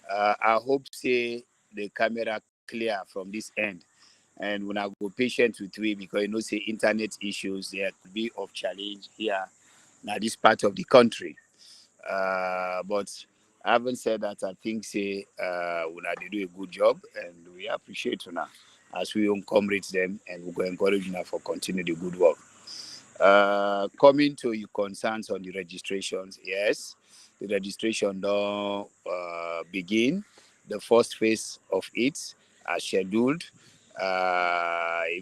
I hope say the camera clear from this end, and when I go patient with we because you know say internet issues there could be of challenge here now this part of the country. But having said that, I think say when I do a good job, and we appreciate you now as we own comrades them, and we go encourage you now for continue the good work. Coming to your concerns on the registrations, yes, the registration don't begin. The first phase of it are scheduled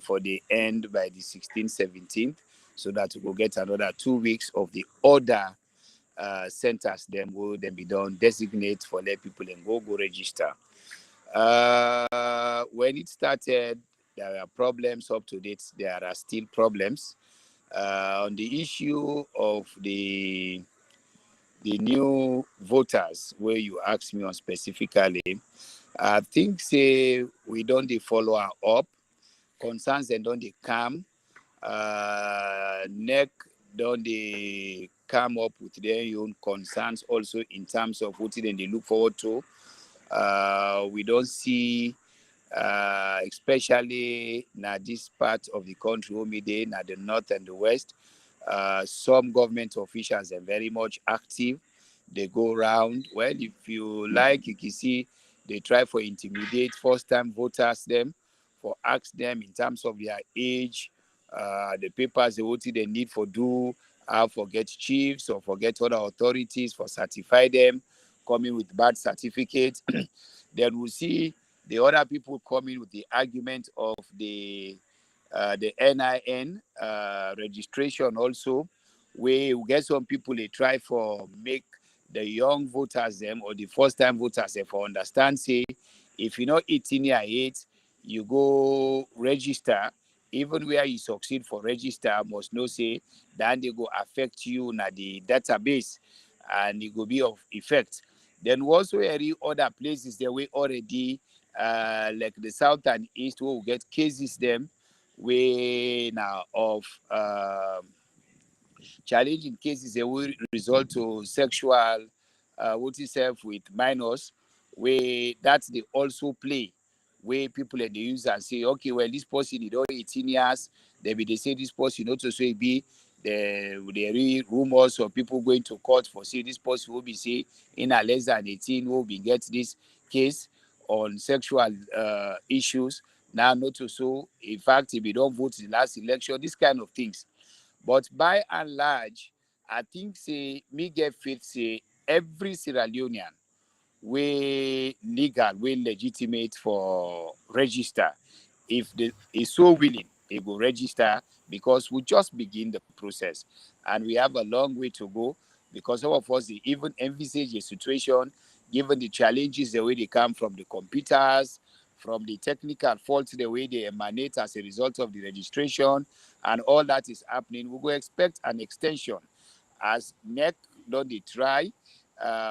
for the end by the 16th, 17th, so that we will get another 2 weeks of the other centers. Then will then be done, designate for let people and go register. When it started, there are problems up to date. There are still problems on the issue of the new voters where you asked me on specifically. I think say we don't follow up concerns and don't they come NEC don't they come up with their own concerns also in terms of what they look forward to. We don't see especially now this part of the country, now the north and the west. Some government officials are very much active. They go around. Well, if you like, you can see they try for intimidate first-time voters them, for ask them in terms of their age, the papers they need for do, forget chiefs or forget other authorities for certify them, coming with bad certificates. Then we'll see the other people coming with the argument of the NIN registration also, where we get some people they try for make the young voters them or the first time voters them for understand say if you're not 18 years age, you go register. Even where you succeed for register, must know say then they go affect you na the database and it will be of effect. Then also every other places there we already like the south and east will get cases them way now of challenging cases they will result to sexual what itself with minors where that's they also play where people and the user say okay well this person is all 18 years they say this person also so it be the real rumors of people going to court for say this person will be say in a less than 18 will be get this case on sexual issues now not to so in fact if you don't vote in the last election these kind of things. But by and large I think say me get faith say every Sierra Leonean way legal way legitimate for register if they is so willing it will register, because we just begin the process and we have a long way to go, because some of us they even envisage a situation, given the challenges, the way they come from the computers, from the technical faults, the way they emanate as a result of the registration, and all that is happening. We will expect an extension as NEC don't they try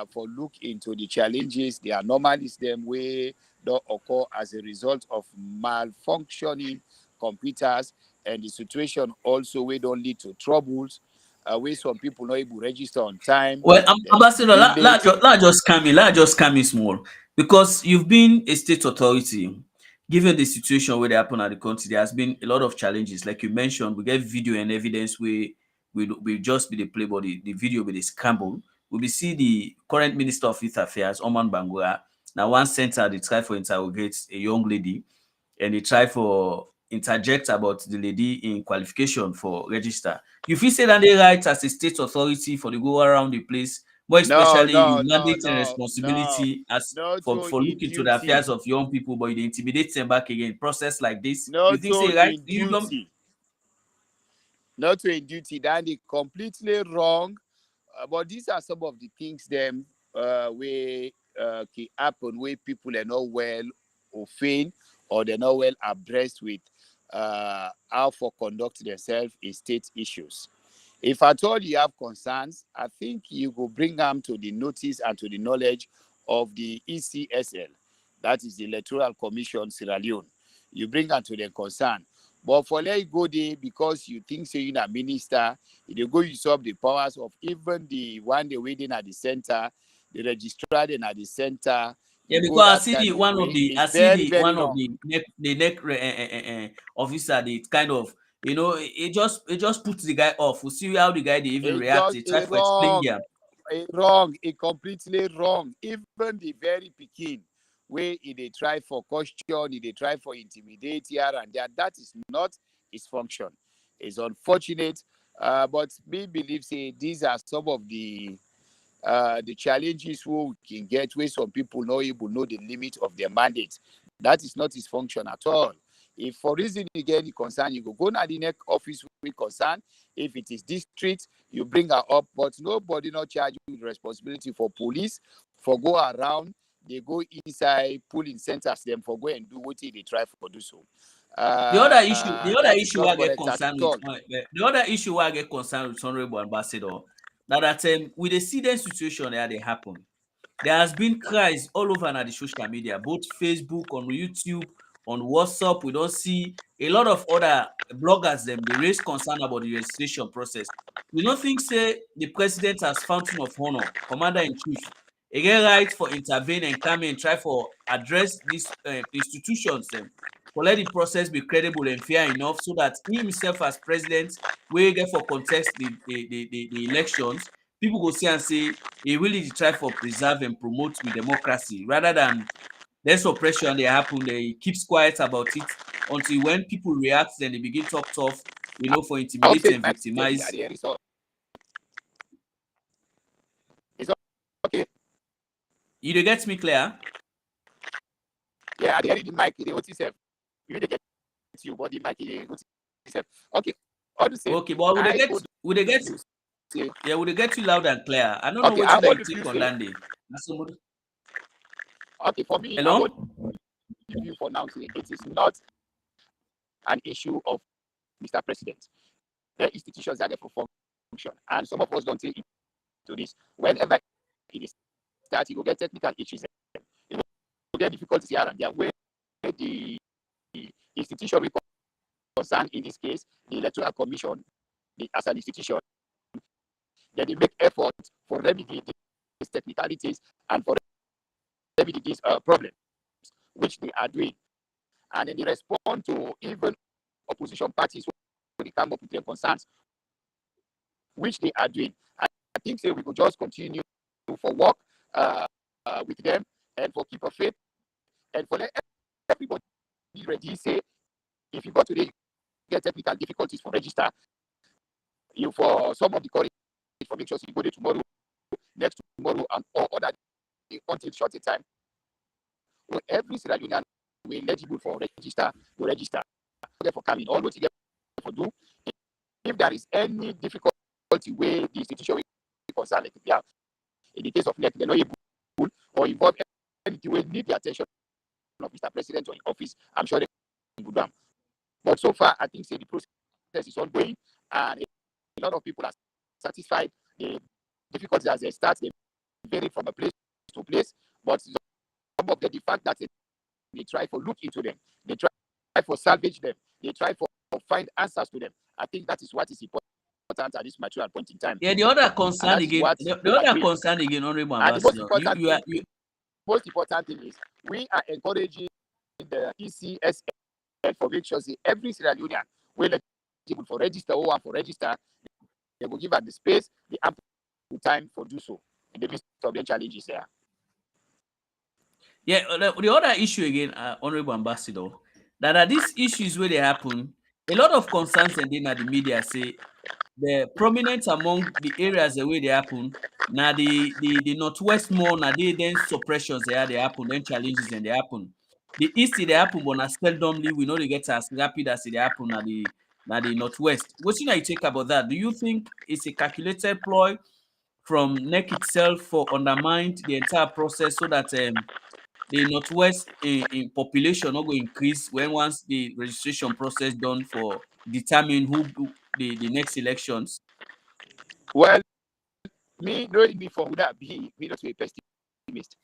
for look into the challenges, the anomalies them way don't occur as a result of malfunctioning computers, and the situation also we don't lead to troubles where some people not able to register on time. Well, Then Ambassador, be late. let just come in small, because you've been a state authority. Given the situation where they happen at the country, there has been a lot of challenges. Like you mentioned, we get video and evidence where we just be the play, but the video with the scramble. We will see the current Minister of Youth Affairs, Oman Bangura. Now, one center they try for interrogate a young lady, and they try for interject about the lady in qualification for register. You feel say that they right as a state authority for the go around the place, more No, especially you no, no, mandate and no, no, responsibility as not for so in looking to the affairs duty, of young people, but you dey intimidate them back again. Process like this, you not think so say right? in You don't. duty, not so in duty. Then they completely wrong. But these are some of the things them where can happen where people are not well offend, or they're not well abreast with how for conduct themselves in state issues. If at all you have concerns, I think you will bring them to the notice and to the knowledge of the ECSL, that is the Electoral Commission Sierra Leone. You bring them to their concern. But for let you go there because you think so you're a minister, you go usurp the powers of even the one they waiting at the center, the registrar at the center. Yeah, You go because that kind of way. It's I see very, the very one of wrong. the neck officer. The kind of it just puts the guy off. We see how the guy they even It's react. just They try a to explain wrong. them. Wrong, it completely wrong. Even the very Pekin, where they try for question, they try for intimidate here and there, that is not his function. It's unfortunate, but me believe say these are some of the challenges we can get where some people not able know the limit of their mandate. That is not his function at all. If for reason you get any concern, you go to the next office with concern. If it is district, you bring her up, but nobody not charge you with responsibility for police, for go around, they go inside, pulling centers them for go and do what they try for do so. The other That is issue not I get correct at concerned with, all. the other issue I get concerned with Honorable Ambassador, now that with the student situation that they happen, there has been cries all over on the social media, both Facebook, on YouTube, on WhatsApp. We don't see a lot of other bloggers them they raise concern about the registration process. We don't think say the president as fountain of honor, commander in chief, again right for intervene and come and try for address these institutions them, for let the process be credible and fair enough so that he himself as president will get for context the elections, people go see and say he really dey try for preserve and promote with democracy rather than less oppression dey happen, they keeps quiet about it until when people react, then they begin talk tough, for I hope intimidate say and my steady at victimize. the end. It's okay. You dey get me clear? Yeah, at the end of the mic, they want yourself. You dey get you, but the mic, they want yourself. Okay. All the same, Okay, but I would say, we dey get you loud and clear. I don't know okay, I wetin that want you to take on say, that day. Na somebody. okay, for me, I want Hello? to give you for now, say it is not an issue of Mr. President. The institutions are there for function, and some of us don't take it to this. Whenever it is start, you will get technical issues. You will get difficulties here and there where the institution we concerned, in this case, the Electoral Commission, as an institution, they make efforts for remedy these technicalities and for remedy these problems, which they are doing. And then they respond to even opposition parties when they come up with their concerns, which they are doing. I think we could just continue for work with them and for keep of faith and for let everybody be ready. Say, if you go today, you get technical difficulties for register, you for some of the current information, you go there tomorrow, next tomorrow, and all other until short time. Well, every Sierra Leonean will eligible for register to register. For coming, all what you get for do. If there is any difficulty where the institution will be concerned, like yeah, in the case of NEC, they're not able or involve anything will need the attention of Mr. President or in office, I'm sure they will do them. But so far, I think say the process is ongoing, and a lot of people are satisfied. The difficulties as they start, they vary from a place to place, but some of the fact that they try for look into them, they try for salvage them, they try for find answers to them. I think that is what is important at this mature point in time. Yeah, the other concern again, the other concern again, Honorable Ambassador, most important thing is we are encouraging the ECSL for make sure every Sierra Leonean will eligible for register or for register, they will give us the space, the ample time for do so in the midst of the challenges there. Yeah, the other issue again, Honorable Ambassador, that are these issues where they happen, a lot of concerns and then the media say the prominent among the areas the way they happen, now the northwest more, now they then suppressions they happen, then challenges and they happen. The east they happen, but not seldomly we know they get as rapid as they happen at the northwest. What you take about that? Do you think it's a calculated ploy from NEC itself for undermine the entire process so that the northwest in population not going to increase when once the registration process done for determine who the next elections? Well, me knowing me for that be me not to be pessimist.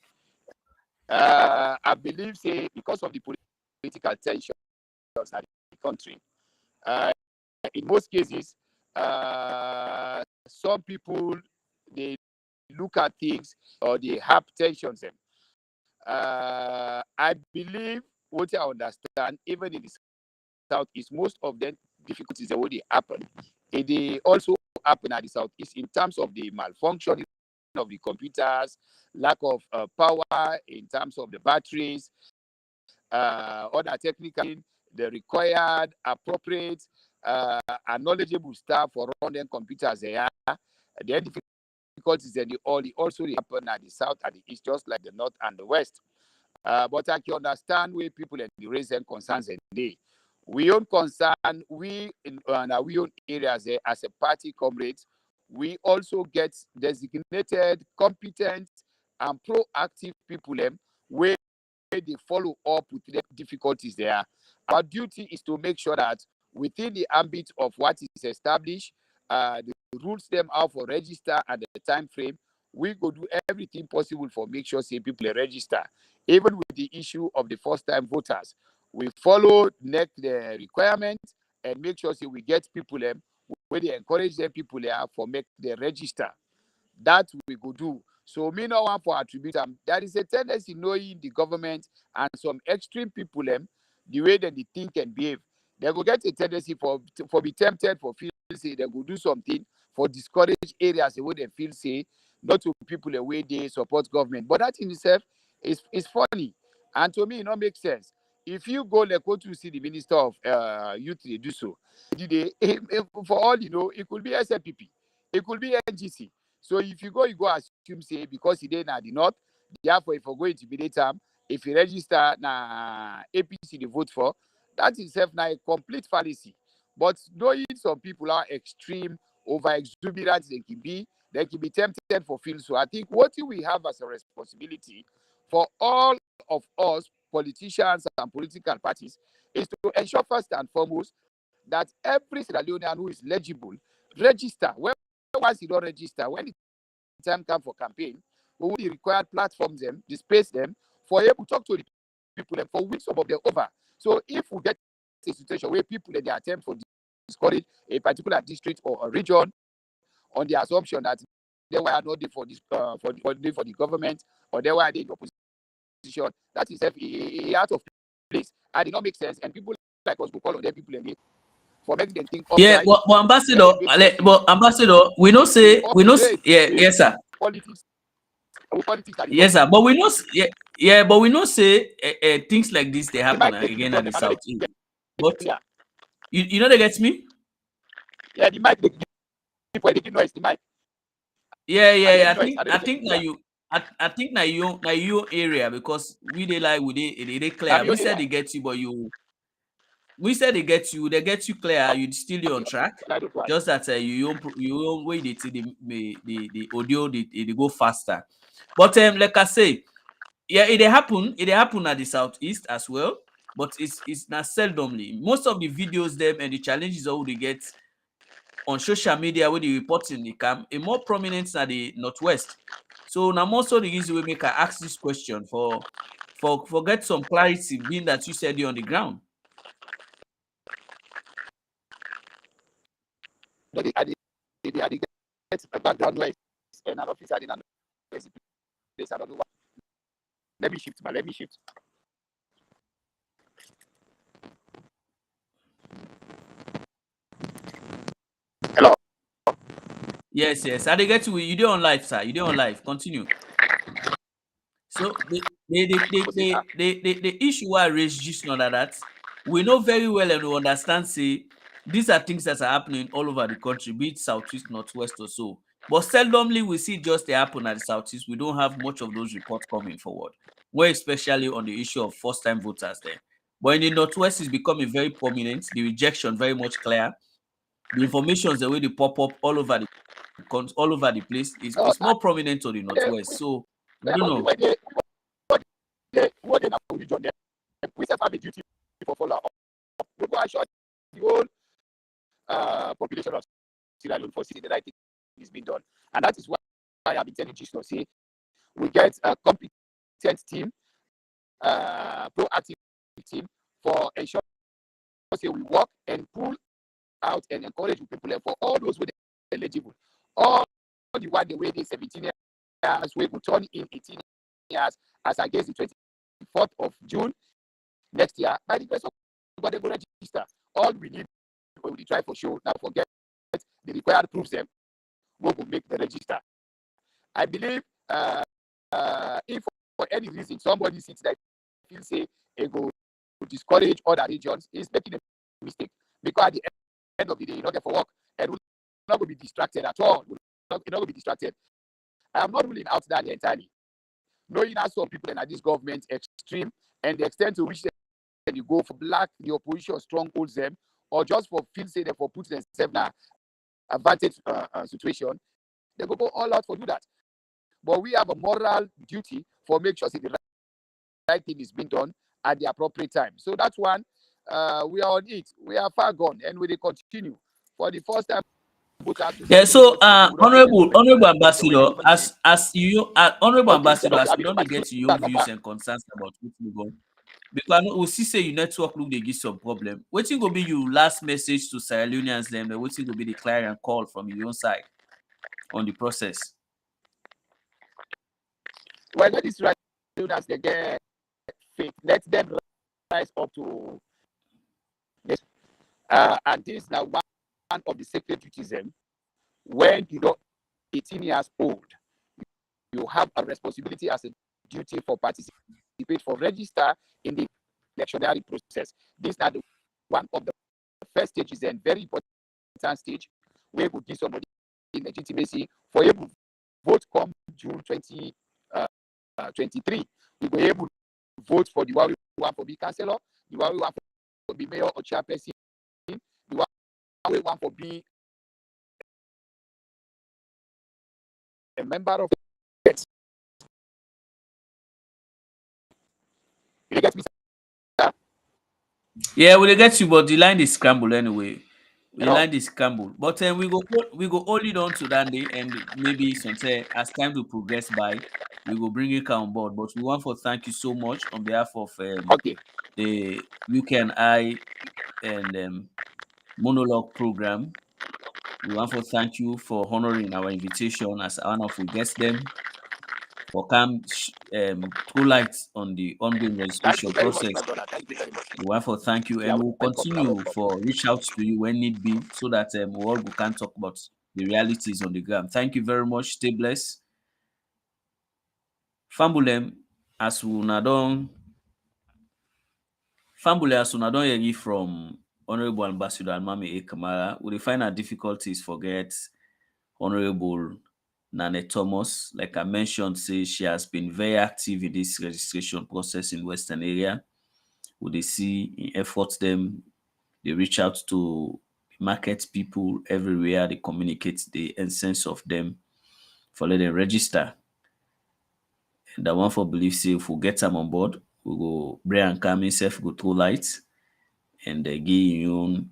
I believe say because of the political tensions in the country, in most cases, some people they look at things or they have tensions them. I believe what I understand, even in the southeast, most of the difficulties that already happen. They also happen at the southeast in terms of the malfunction of the computers, lack of power in terms of the batteries, other technical, the required appropriate and knowledgeable staff for running computers there. The difficulties and they also happen at the south and the east, just like the north and the west. But I can understand where people and the raising concerns and they. We own concern, we in we own areas there as a party comrades. We also get designated, competent, and proactive people where they follow up with the difficulties there. Our duty is to make sure that within the ambit of what is established, the rules them out for register and the time frame, we go do everything possible for make sure say people register. Even with the issue of the first-time voters, we follow the requirements and make sure say we get people where they encourage them people for make the register. That we go do. So me no one for attribute them. There is a tendency knowing the government and some extreme people the way that they think and behave. They will get a tendency for be tempted for feel say they will do something for discourage areas where they feel say not to people the way they support government. But that in itself is funny. And to me, it don't make sense. If you go to see the Minister of Youth, they do so. For all you know, it could be SLPP, it could be NGC. So if you go assume say because he did not the north, therefore if you go into the term, if you register na APC they vote for, that itself now a complete fallacy. But knowing some people are extreme, over exuberant, they can be tempted for feel. So I think what we have as a responsibility for all of us politicians and political parties is to ensure first and foremost that every Sierra Leonean who is legible register. Once you don't register, when the time comes for campaign, we will require platforms them, displace them, for able to talk to the people and for which some of them over. So if we get a situation where people in their attempt for discourage a particular district or a region on the assumption that they were not there for this for the government or they were in the opposition, that is out of place and it don't make sense. And people like us will call on them people again for making them think. Yeah, but ambassador, we know say yes sir. Politics. Yes sir, but we know but we know say things like this they happen again at the south. But you know they get me? Yeah, the mic people they noise the mic. Yeah. I think now you I think now you area because we they like they clear. We said they get you, but you we said they get you clear, you still on track. Just that you don't wait it the audio they go faster. But like I say, yeah, it dey happen at the southeast as well, but it's not seldomly. Most of the videos them and the challenges all they get on social media where the reporting they come a more prominent at the northwest. So now most of the reason we make I ask this question for get some clarity, being that you said you're on the ground. I did get a background noise and an officer in another place. I don't know what. Let me shift, man. Let me shift. Hello. Yes, I dey get you dey on live, sir. You dey on live. Continue. So the issue why I raised just not that we know very well and we understand say these are things that are happening all over the country, be it southeast, northwest or so. But seldomly we see just they happen at the southeast. We don't have much of those reports coming forward. More especially on the issue of first-time voters there. But in the northwest is becoming very prominent, the rejection very much clear. The information the way they pop up all over the place is more prominent to the northwest. So I don't know. What they now religion there. We have a duty for follow up. We go assure the whole population of Sierra Leone for seeing the right thing is being done. And that is why I have been telling you to say we get a competent team, proactive team for ensuring say we work and pull out and encourage people for all those who are eligible. All the one the way they 17 years, we will turn in 18 years as against the 24th of June next year. By the grace of God, they will register. All we need, we will try for sure. Now forget the required proofs them. We will make the register. I believe if for any reason somebody sits there and say it will discourage other regions, is making a mistake. Because at the end of the day, you're not there for work and we're not going to be distracted at all. You're not going to be distracted. I am not ruling out that entirely. Knowing that some people in this government extreme and the extent to which they go for black, the opposition strongholds them, or just for feel say they for put themselves in an advantage situation, they go all out for do that. But we have a moral duty for make sure the right thing is being done at the appropriate time. So that's one. We are on it. We are far gone, and we will continue for the first time. Yeah, so honorable ambassador, as you honorable ambassador, as we don't get your views and concerns about what we go, because I know we see say your network look they give some problem. What will be your last message to Sierra Leoneans them? What will be the clarion call from your own side on the process? Well, let this right as they get faith, let them rise up to this. And this is now one of the sacred duties. When you're 18 years old, you have a responsibility as a duty for participate, for register in the electionary process. This is now one of the first stages and very important stage where we give somebody legitimacy for able to vote come June 2023. We were able to vote for the one we want for be councillor, the one we want for be mayor or chairperson, the one we want for be a member of it. You get me? Yeah, we'll get you, but the line is scrambled anyway. The line is scrambled. But we go hold it on to that day, and maybe sometime as time will progress by, we will bring you on board. But we want to thank you so much on behalf of the UK and monologue program. We want to thank you for honoring our invitation as one of we guest them for come throw light on the ongoing registration process. We want to thank you, and we'll continue for reach out to you when need be, so that we all can talk about the realities on the ground. Thank you very much. Stay blessed. Fambulem, as we don hear from Honorable Ambassador Almami A. Kamara, we find our difficulties forget Honorable Nane Thomas. Like I mentioned, say she has been very active in this registration process in Western area. Would they see in efforts them They reach out to market people everywhere. They communicate the essence of them for let them register. And that one for believe say if we get them on board, we go bring and come himself go through light and give your own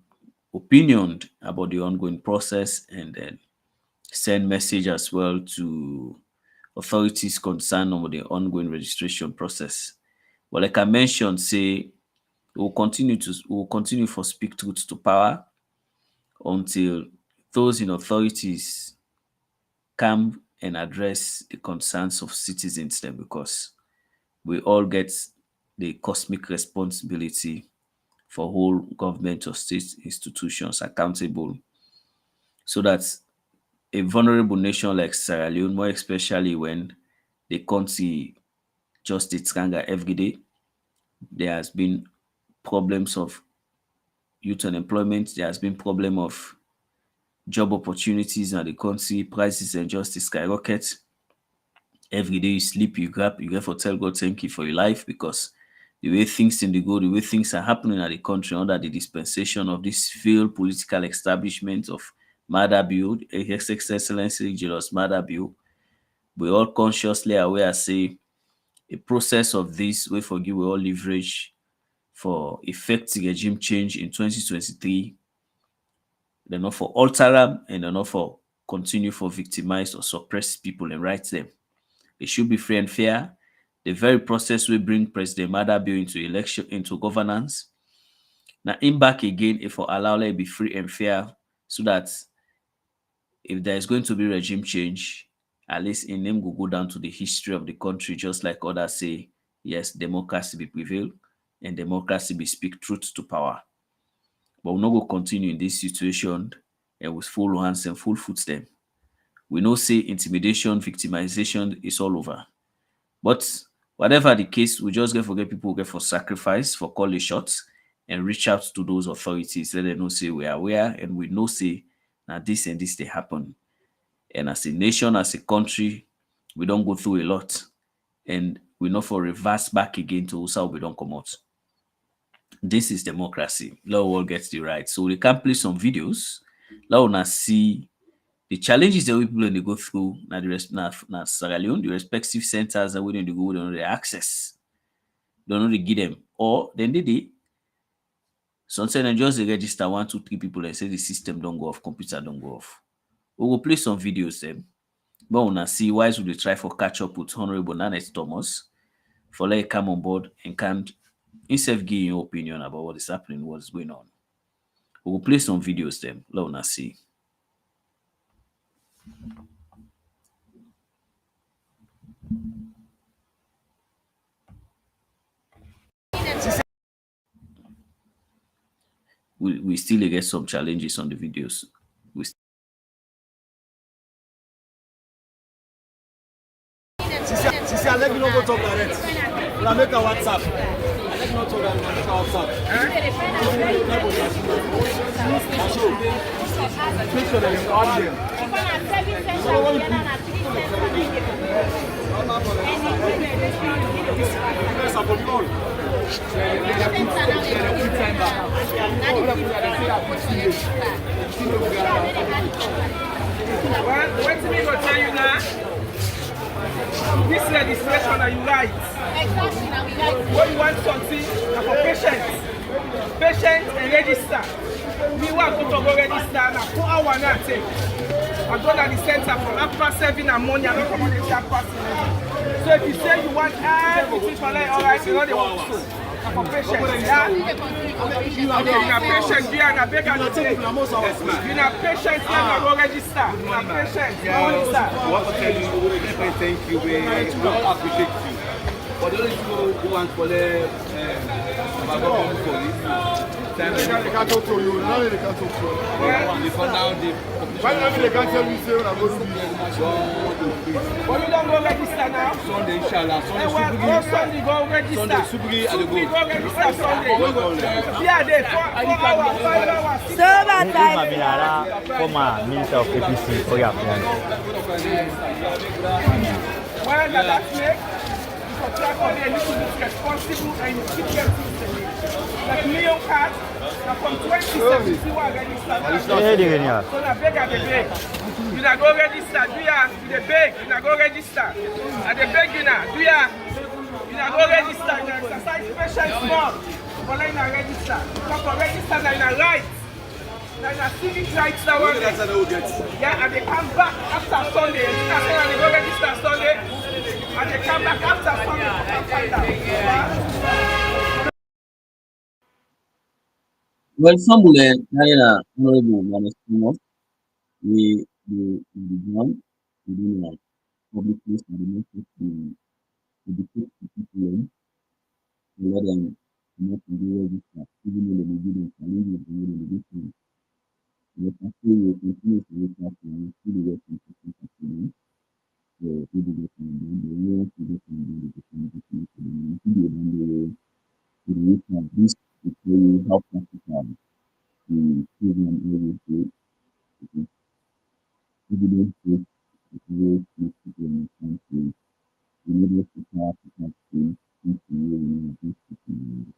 opinion about the ongoing process and then send message as well to authorities concerned over the ongoing registration process. But like I mentioned, say we'll continue for speak truth to power until those in authorities come and address the concerns of citizens then, because we all get the cosmic responsibility for whole government or state institutions accountable, so that a vulnerable nation like Sierra Leone, more especially when the country just its anger every day, there has been problems of youth unemployment, there has been problem of job opportunities in the country, prices and just skyrocket. Every day you sleep, you get for tell God thank you for your life, because the way things in the go, the way things are happening in the country under the dispensation of this failed political establishment of Mother Bill, His Excellency Julius Mother Bill, we all consciously aware say a process of this way for give we all leverage for effective regime change in 2023. They're not for alter them and they're not for continue for victimize or suppress people and right them. It should be free and fair. The very process will bring President Mada Bill into election, into governance. Now, in back again, if for allow it be free and fair, so that if there is going to be regime change, at least in them will go down to the history of the country, just like others say, yes, democracy be prevail and democracy be speak truth to power. But we're not going to continue in this situation and with full hands and full footsteps. We know say intimidation, victimization is all over. But whatever the case, we just get forget people get for sacrifice, for call the shots, and reach out to those authorities. Let them know say we are aware and we know say now this and this they happen. And as a nation, as a country, we don't go through a lot. And we know for reverse back again to how we don't come out. This is democracy. Law all gets the right. So we can play some videos. Now we see the challenges that people when they go through na Sierra Leone, the respective centers that we need to go, they don't know the access. They don't know they give them. Or then they sometimes they just register 1, 2, 3 people and say the system don't go off, computer don't go off. We will play some videos them. But we see why should they try for catch up with Honorable Nanette Thomas for let come on board and can instead give your opinion about what is happening, what is going on. We will play some videos them. Let us see. We still get some challenges on the videos. She said, let me not go talk direct. When I make a WhatsApp, I let me not talk direct. I make a WhatsApp. Make sure that you are them. What me go tell you now? This legislation that you write. Exactly, now we like it. When you want something, now for patients. Patients and register. Me want to go register now. 4 hours now take. I go to the center from after 7 and morning. I don't come on the chat passing. So if you say you want everything for like, all right, you know they want to. For patients, yeah. Okay, you are patient, you are beg and take. You are patient, you are go register. You are patient, you are register. What I tell you, thank you, we appreciate you. But the only people who want for the They can't talk to you. Now they can't talk to you. before now, they Why they can't tell me say when I go to But you don't go register now. Sunday, inshallah. Sunday go register. Sunday, Subri, I Subri go. go register Sunday. Yeah, there 4 hours, 5 hours. So bad, Mamilara, former Minister of APC, Oya Plan. Why does that make? for try for be a little bit responsible and you keep getting things. Like million cards, now from 2017 I registered. So now beg at the beg. You now go register, do ya? You the beg, you now go register. At the beg you now, do ya? You now go register, you now exercise patience small. But now you now register. Come for register, now you now right. Now you now civic rights now one day. Yeah, and they come back after Sunday. And they go register Sunday. And they come back after Sunday. Well, Fambule, Nana, Honorable Manestino, we began within like public place and the message to educate the people to let them not to do register, even though they didn't challenge it, they didn't do it. But actually, we continue to work out and see the work in the system. So, we do the same thing, the real to the same thing, the same thing, the video, and the work out this to show you how practical the program is to evidence based approach to people in country, the media support to country, into you in this situation.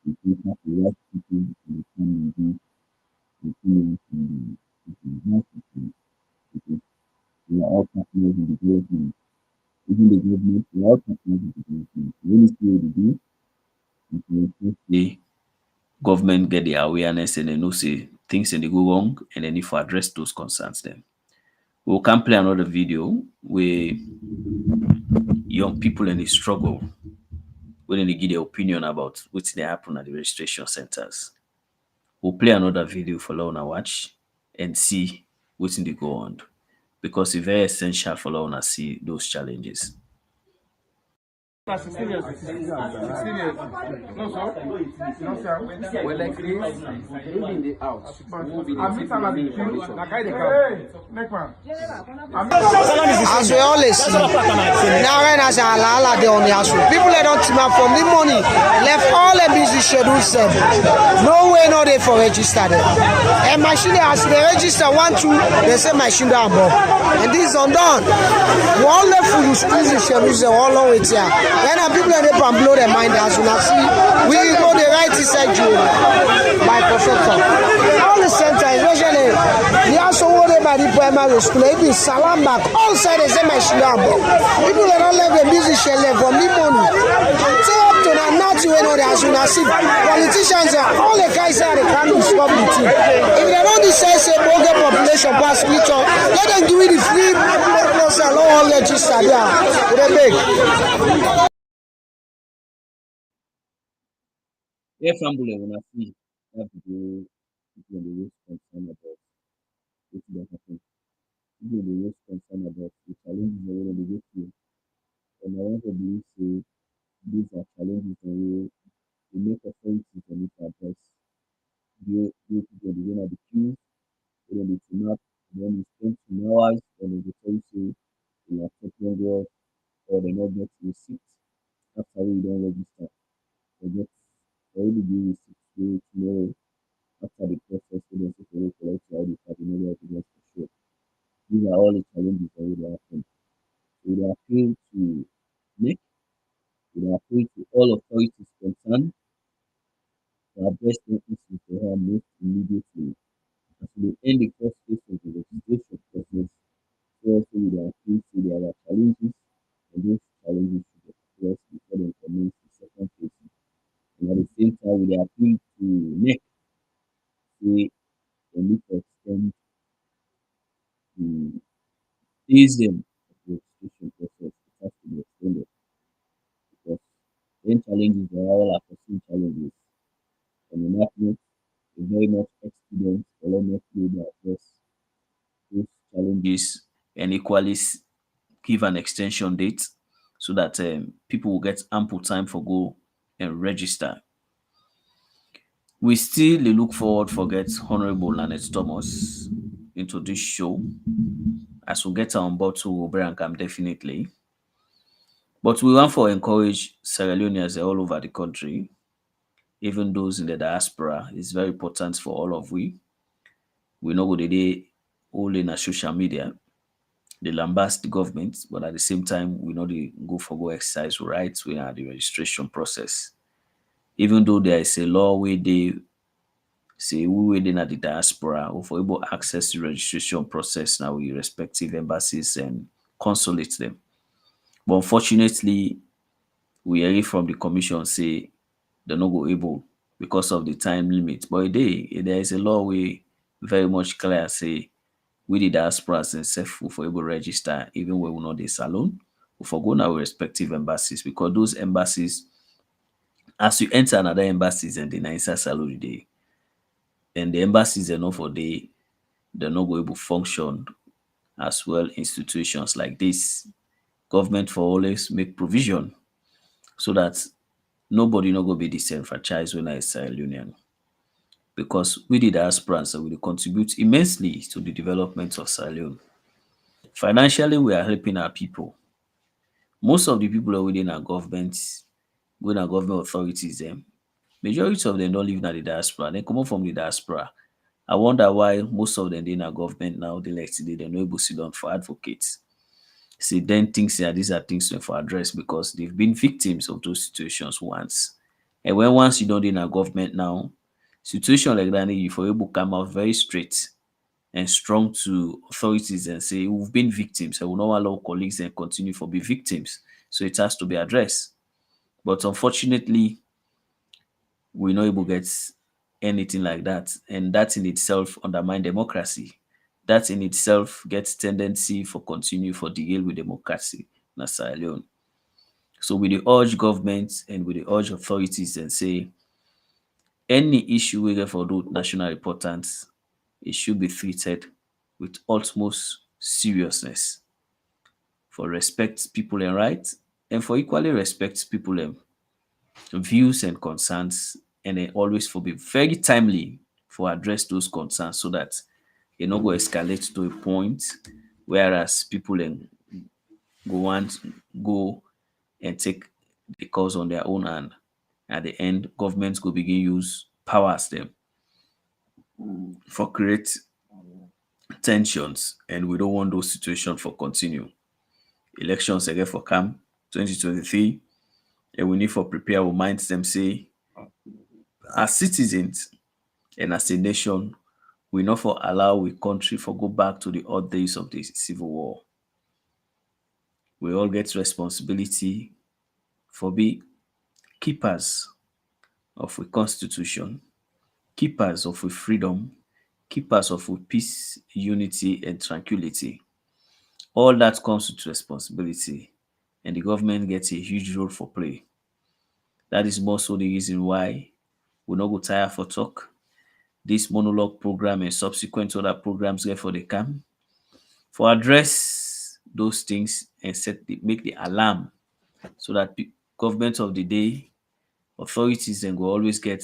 We take up the right people to the community, the community, and the hospital, because we are all partners in the development. Even the government, we are all partners in the development. When you see what they do, the government get the awareness and they know say things and they go wrong and then if we address those concerns then. We can play another video where young people in the struggle when they give their opinion about what's they happen at the registration centers. We'll play another video for Lorna watch and see what's in the go on because it's very essential for Lorna see those challenges. 16 years. 16 years. No, sir. No, sir. Well, like this, moving the house. I meet them at the queue. Like I come. Next man. As we always see, now when I say Allah, they on the house. People that don't team up from the money left all the busy schedules. No way, no day for register them. And machine as they register 1, 2, they say machine down above. And this is undone. We all left for you busy schedules all along with here. When people in the and blow their mind as you see, we go the right side by professor. All the center, especially the also worried by the primary school, it is salam back. All sides is my shilabo. People that don't let the music shell from the money. So up to now, not you know the as you see. Politicians are all the guys are the kind of stop the team. If they don't decide say bogus population pass picture, let them do it the free all register there. They big. Yeah, Fambule, when I see that video, people in the most concerned about what will happen. People in the most concerned about the challenges they want to go through. And I want to believe say these are challenges that we make authorities on it address. They people they going to be queues, they're going to be team up, then you spend 2 hours, then they tell you say you are taking work or they not get receipt after we don't register. They get already be receipt tomorrow after the process so they will collect your ID card in order to get for sure. These are all the challenges that will happen. So we appeal to NEC, we appeal to all authorities concerned to address the issues they have most immediately as we end the first phase of the registration process. So also we appeal to the other challenges and those challenges should be addressed before they commence the second phase. And at the same time, we appeal to NEC say they need to extend the season of the registration process. It has to be extended because then challenges are all unforeseen challenges. And in that note, a very much experience for NEC to address those challenges and equally give an extension date so that people will get ample time for go and register. We still look forward for get Honorable Lanet Thomas into this show as we get her on board to Brankham definitely. But we want to encourage Sierra Leoneans all over the country, even those in the diaspora. It's very important for all of we. We know what they all in our social media. they lambast the government, but at the same time, we know they go for go exercise rights when at the registration process. Even though there is a law where they say we within at the diaspora or for able access the registration process now with respective embassies and consulates them. But unfortunately, we hear from the commission say they're not go able because of the time limit. But there is a law we very much clear say we the diasporas and self for able register even when we not the salon, we for go our respective embassies because those embassies, as you enter another embassies and the nicer salary day, and the embassies are not for they're not going to function as well institutions like this. Government for always make provision so that nobody not going to be disenfranchised when I Sierra Union. Because we the diasporans will contribute immensely to the development of Sierra Leone. Financially, we are helping our people. Most of the people are within our government, within our government authorities, majority of them don't live in the diaspora. They come up from the diaspora. I wonder why most of them in our government now, they like today, they're not able to sit down for advocates. See, then things here, these are things to address because they've been victims of those situations once. And when once you don't in our government now, situation like that, you for able to come out very straight and strong to authorities and say, we've been victims. I will not allow colleagues and continue to be victims. So it has to be addressed. But unfortunately, we're not able to get anything like that. And that in itself undermine democracy. That in itself gets tendency for continue for deal with democracy in Sierra Leone. So we dey urge government and we dey urge authorities and say any issue wey get for do national importance, it should be treated with utmost seriousness for respect people and rights and for equally respect people views and concerns and then always for be very timely for address those concerns so that e no go escalate to a point whereas people go want go and take the cause on their own hand. At the end, governments go begin use powers them for create tensions and we don't want those situations for continue. Elections again for CAM 2023 and we need for prepare our minds them say as citizens and as a nation, we not for allow we country for go back to the old days of the civil war. We all get responsibility for be keepers of a constitution, keepers of a freedom, keepers of a peace, unity, and tranquility. All that comes with responsibility, and the government gets a huge role for play. That is more so the reason why we no go tire for talk. This monologue program and subsequent other programs get for the CAM for address those things and make the alarm so that government of the day, authorities then go always get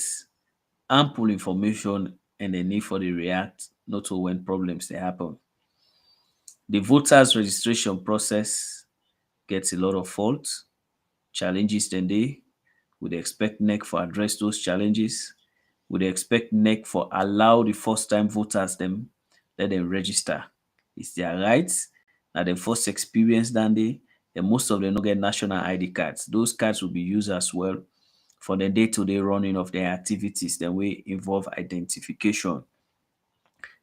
ample information and the need for the react not to when problems they happen. The voters registration process gets a lot of faults, challenges then they would expect NEC for address those challenges. Would expect NEC for allow the first time voters them let them register. It's their rights. Now the first experience than they and most of them don't get national ID cards. Those cards will be used as well for the day-to-day running of their activities that will involve identification.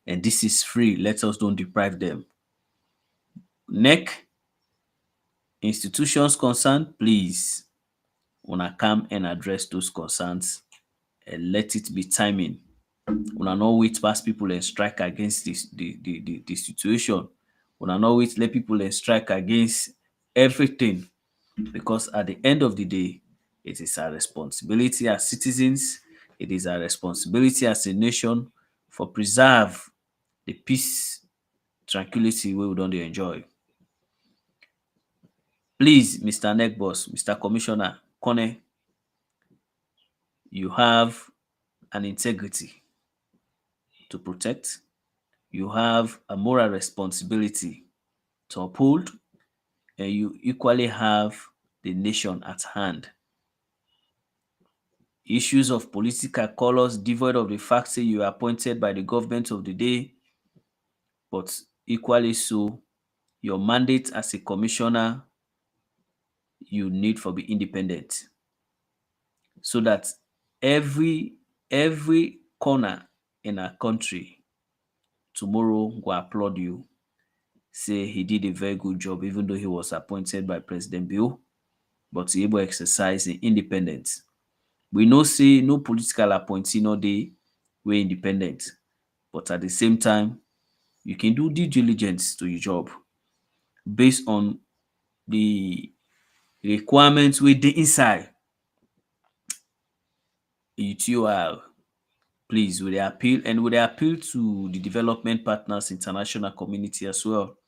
And this is free. Let us don't deprive them. NEC, institutions concerned, please, una come and address those concerns and let it be timing. Una no wait past people and strike against the situation. Una no wait let people and strike against everything. Because at the end of the day, it is our responsibility as citizens, it is our responsibility as a nation for preserve the peace, tranquility we don't enjoy. Please, Mr. Neck Boss, Mr. Commissioner, Kone, you have an integrity to protect. You have a moral responsibility to uphold, and you equally have the nation at hand. Issues of political colors devoid of the fact that you are appointed by the government of the day, but equally so, your mandate as a commissioner, you need for be independent, so that every corner in our country tomorrow go applaud you, say he did a very good job, even though he was appointed by President Bill, but he able exercise in independence. We know say no political appointee no dey wey independent, but at the same time, you can do due diligence to your job based on the requirements wey dey inside UTOR. Please, we dey appeal and we dey appeal to the development partners, international community as well,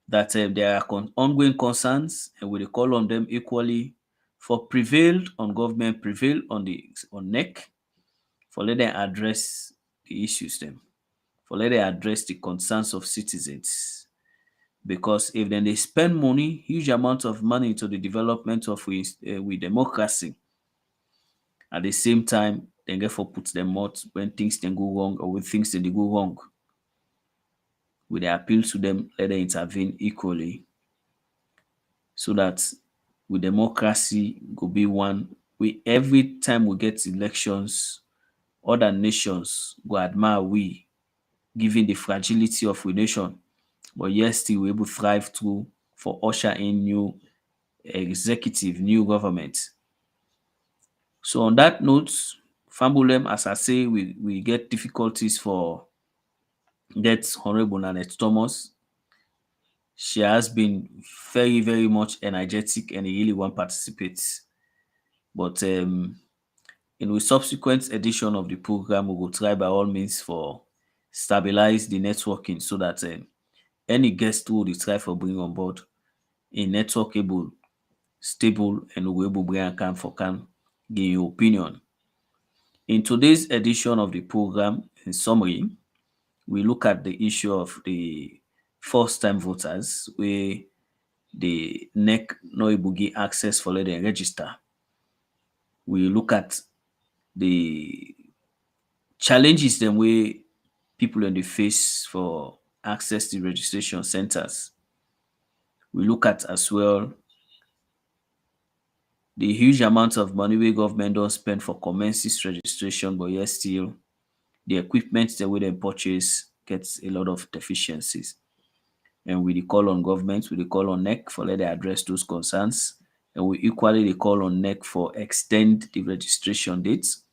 that there are ongoing concerns, and we dey call on them equally for prevailed on government, prevail on NEC, for let them address the issues them, for let them address the concerns of citizens. Because if then they spend money, huge amount of money into the development of we democracy, at the same time, then therefore put them out when things then go wrong or when things then they go wrong. We dey appeal to them, let them intervene equally, so that with democracy go be one. We every time we get elections, other nations go admire we, given the fragility of we nation, but yet still we able thrive through for usher in new executive, new government. So on that note, Fambulem, as I say, we get difficulties for get Honorable Nanette Thomas. She has been very, very much energetic and really want to participate. But in the subsequent edition of the program, we will try by all means for stabilize the networking, so that any guest who we try for bring on board a network able, stable, and we will able bring can for can give your opinion. In today's edition of the program, in summary, we look at the issue of the first-time voters where the NEC no able give access for let them register. We look at the challenges them way people in the face for access to registration centers. We look at as well the huge amount of money where government don't spend for commences registration, but yet still the equipment that we then purchase gets a lot of deficiencies. And we dey call on government, we dey call on NEC for let them address those concerns. And we equally dey call on NEC for extend the registration dates,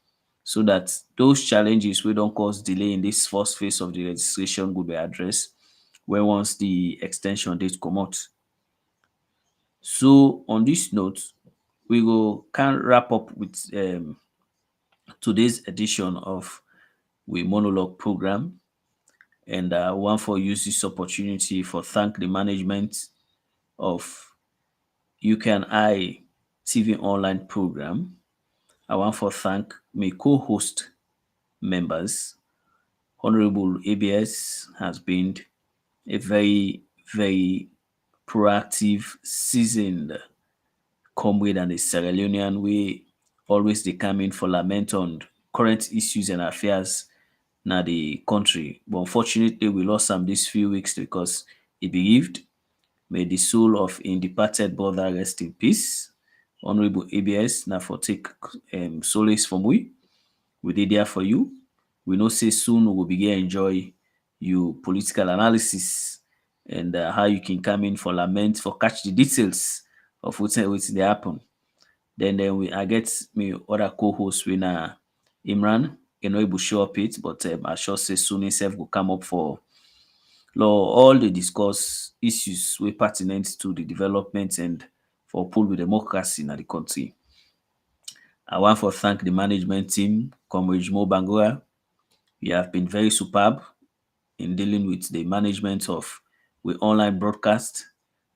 so that those challenges wey don cause delay in this first phase of the registration will be addressed when once the extension date come out. So on this note, we can wrap up with today's edition of we monologue program. And I want for use this opportunity for thank the management of UKI TV online program. I want for thank my co-host members. Honorable ABS has been a very, very proactive, seasoned comrade and a Sierra Leonean. We always they come in for lament on current issues and affairs na the country. But unfortunately, we lost him these few weeks because he believed. May the soul of in departed brother rest in peace. Honorable ABS, now for take solace from we. We did there for you. We know say soon we will begin enjoy you political analysis and how you can come in for lament, for catch the details of what's they happen. Then I get me other co-hosts with Imran. You know, he will show up it, but I sure say soon himself will come up for all the discuss issues we pertinent to the development and for pull with democracy in the country. I want to thank the management team, Comrade Mo Bangura. You have been very superb in dealing with the management of the online broadcast.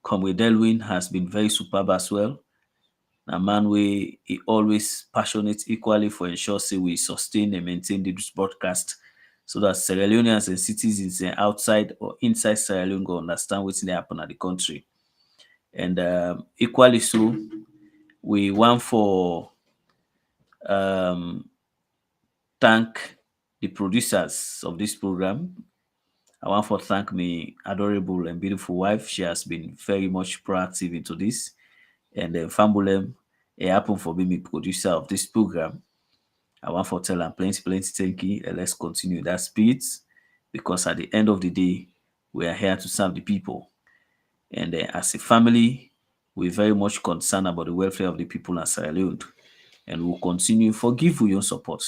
Comrade Delwin has been very superb as well. A man where he always passionate equally for ensure say we sustain and maintain this broadcast, so that Sierra Leoneans and citizens outside or inside Sierra Leone go understand what's happen at the country. And equally so, we want for thank the producers of this program. I want to thank my adorable and beautiful wife. She has been very much proactive into this. And then Fambulem, it happened for being the producer of this program. I want to tell them plenty, plenty thank you. And let's continue that spirit because at the end of the day, we are here to serve the people. And as a family, we're very much concerned about the welfare of the people in Sierra Leone. And we'll continue forgive you your support.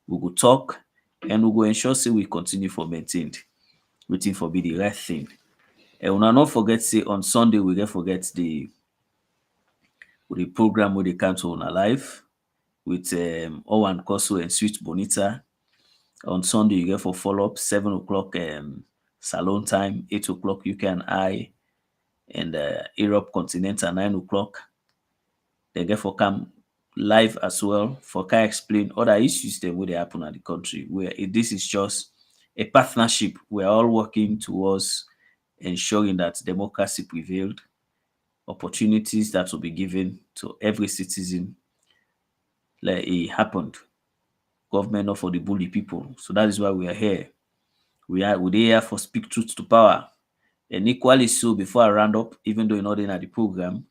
We will talk and we will ensure say we continue for maintained. Waiting for be the right thing. And we not forget say on Sunday we get forget the program where they come to on alive with Owen Koso and Sweet Bonita. On Sunday you get for follow up 7 o'clock salon time, 8 o'clock UK and I, and Europe continental 9 o'clock. They get for come live as well for can explain other issues that will happen in the country. Where this is just a partnership. We're all working towards ensuring that democracy prevailed, opportunities that will be given to every citizen like it happened. Government not for the bully people. So that is why we are here. We're here for speak truth to power. And equally so, before I round up, even though you're not in at the program,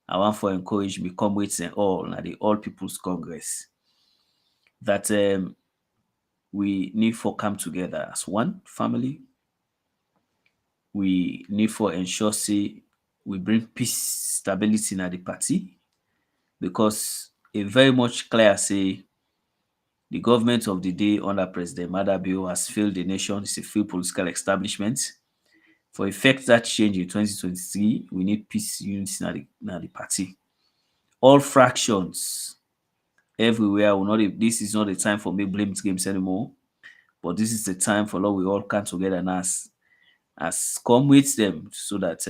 I want to encourage me comrades and all at the All People's Congress that we need for come together as one family. We need for ensure say we bring peace, stability in the party because it very much clear say the government of the day under President Madabio has failed the nation. It's a failed political establishment. For effect that change in 2023, we need peace, unity in the party. All fractions everywhere will not. This is not the time for me blame games anymore, but this is the time for Lord we all come together and as come with them so that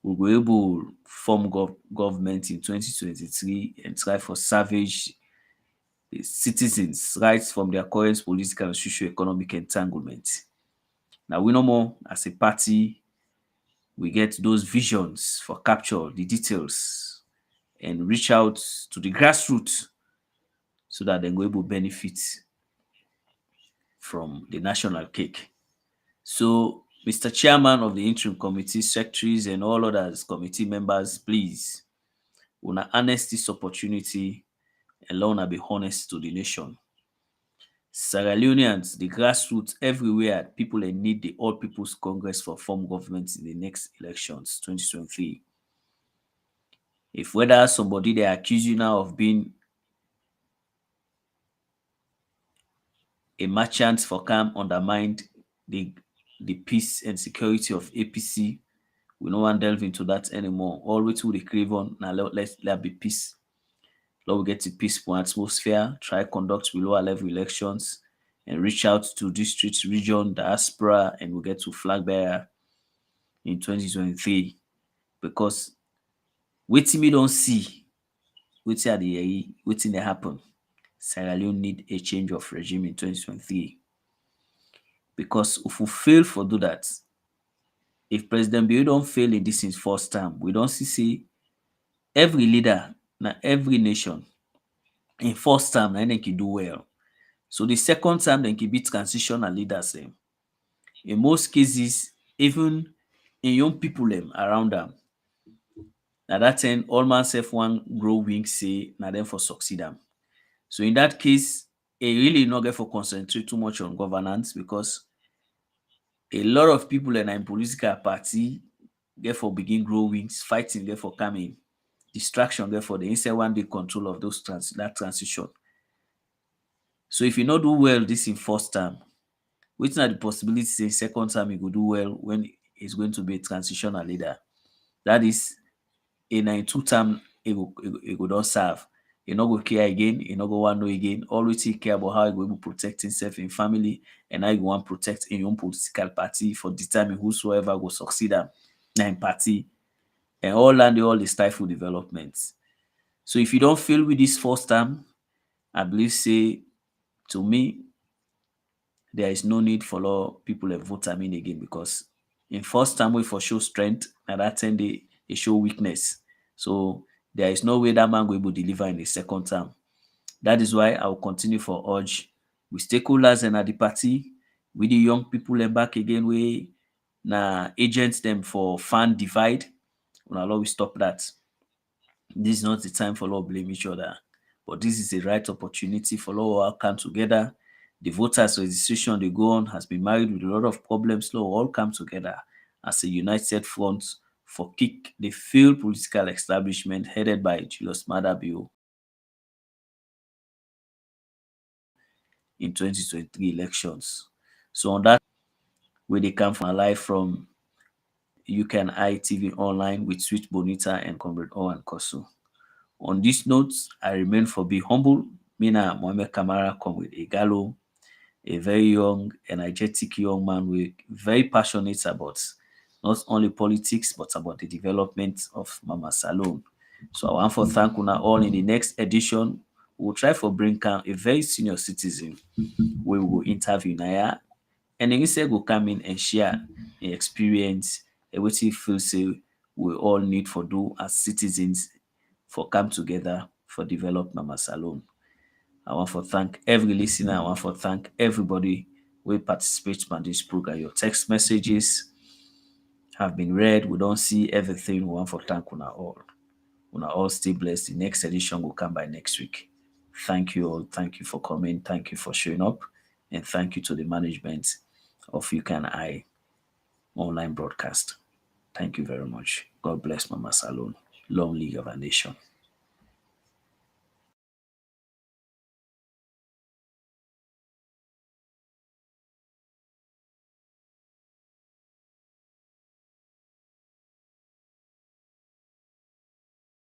we'll be able to form government in 2023 and try for salvage the citizens' rights from their current political and socio-economic entanglement. Now we no more as a party, we get those visions for capture the details and reach out to the grassroots so that they will able to benefit from the national cake. So, Mr. Chairman of the interim committee, secretaries, and all others committee members, please, una harness this opportunity and learn be honest to the nation. Sierra Leoneans, the grassroots everywhere, people need the All People's Congress for form government in the next elections, 2023. If whether somebody they accuse you now of being a merchant for come undermined the peace and security of APC, we no want delve into that anymore. All we to the crave on now let be peace. Let we get to peaceful atmosphere, try conduct below level elections, and reach out to district, region, diaspora, and we get to flag bearer in 2023. Because waiting we don't see, waiting they happen. Sierra Leone need a change of regime in 2023. Because if we fail for do that, if President Bill don't fail in this his first term, we don't see every leader, na every nation, in first term, na they can do well. So the second time, they can be transitional leaders. In most cases, even in young people around them, na that time, all man self one grow wings say, na them for succeed them. So in that case, it really not get for concentrate too much on governance because a lot of people in political party get for begin grow wings, fighting get for coming, distraction get for the inside one day control of those that transition. So if you not do well this in first term, waiting at the possibility in second term you go do well when it's going to be a transitional leader. That is in 2 term it go don't serve. You not go care again, you not go want know again. Always take care about how you go able protect himself in family and how you want protect in your own political party for determine whosoever go succeed in party and all the stifle development. So if you don't feel with this first term, I believe say to me there is no need for law people to vote in again because in first time we for show strength and that time they show weakness. So there is no way that man will able to deliver in the second term. That is why I will continue for urge with stakeholders and at the party. We the young people and back again we na agents them for fan divide. Una always stop that. This is not the time for all blame each other, but this is the right opportunity for all come together. The voters registration they go on has been married with a lot of problems. Law all come together as a united front for kick the failed political establishment headed by Julius Madabio in 2023 elections. So on that, where they come from live from UCAN TV online with Sweet Bonita and Comrade Owen Kosu. On this note, I remain for be humble. Mina Mohamed Kamara come with Igalo, a very young, energetic young man with very passionate about not only politics but about the development of Mama Salone. So I want to thank una all. In the next edition, we'll try for bring a very senior citizen we will interview Naya, and then say go come in and share an experience, what he feel say we all need for do as citizens for come together for develop Mama Salone. I want to thank every listener. I want to thank everybody who participates in this program. Your text messages have been read. We don't see everything. We want to thank una all. Una all stay blessed. The next edition will come by next week. Thank you all. Thank you for coming. Thank you for showing up. And thank you to the management of You Can I online broadcast. Thank you very much. God bless Mama Salone. Long live our nation.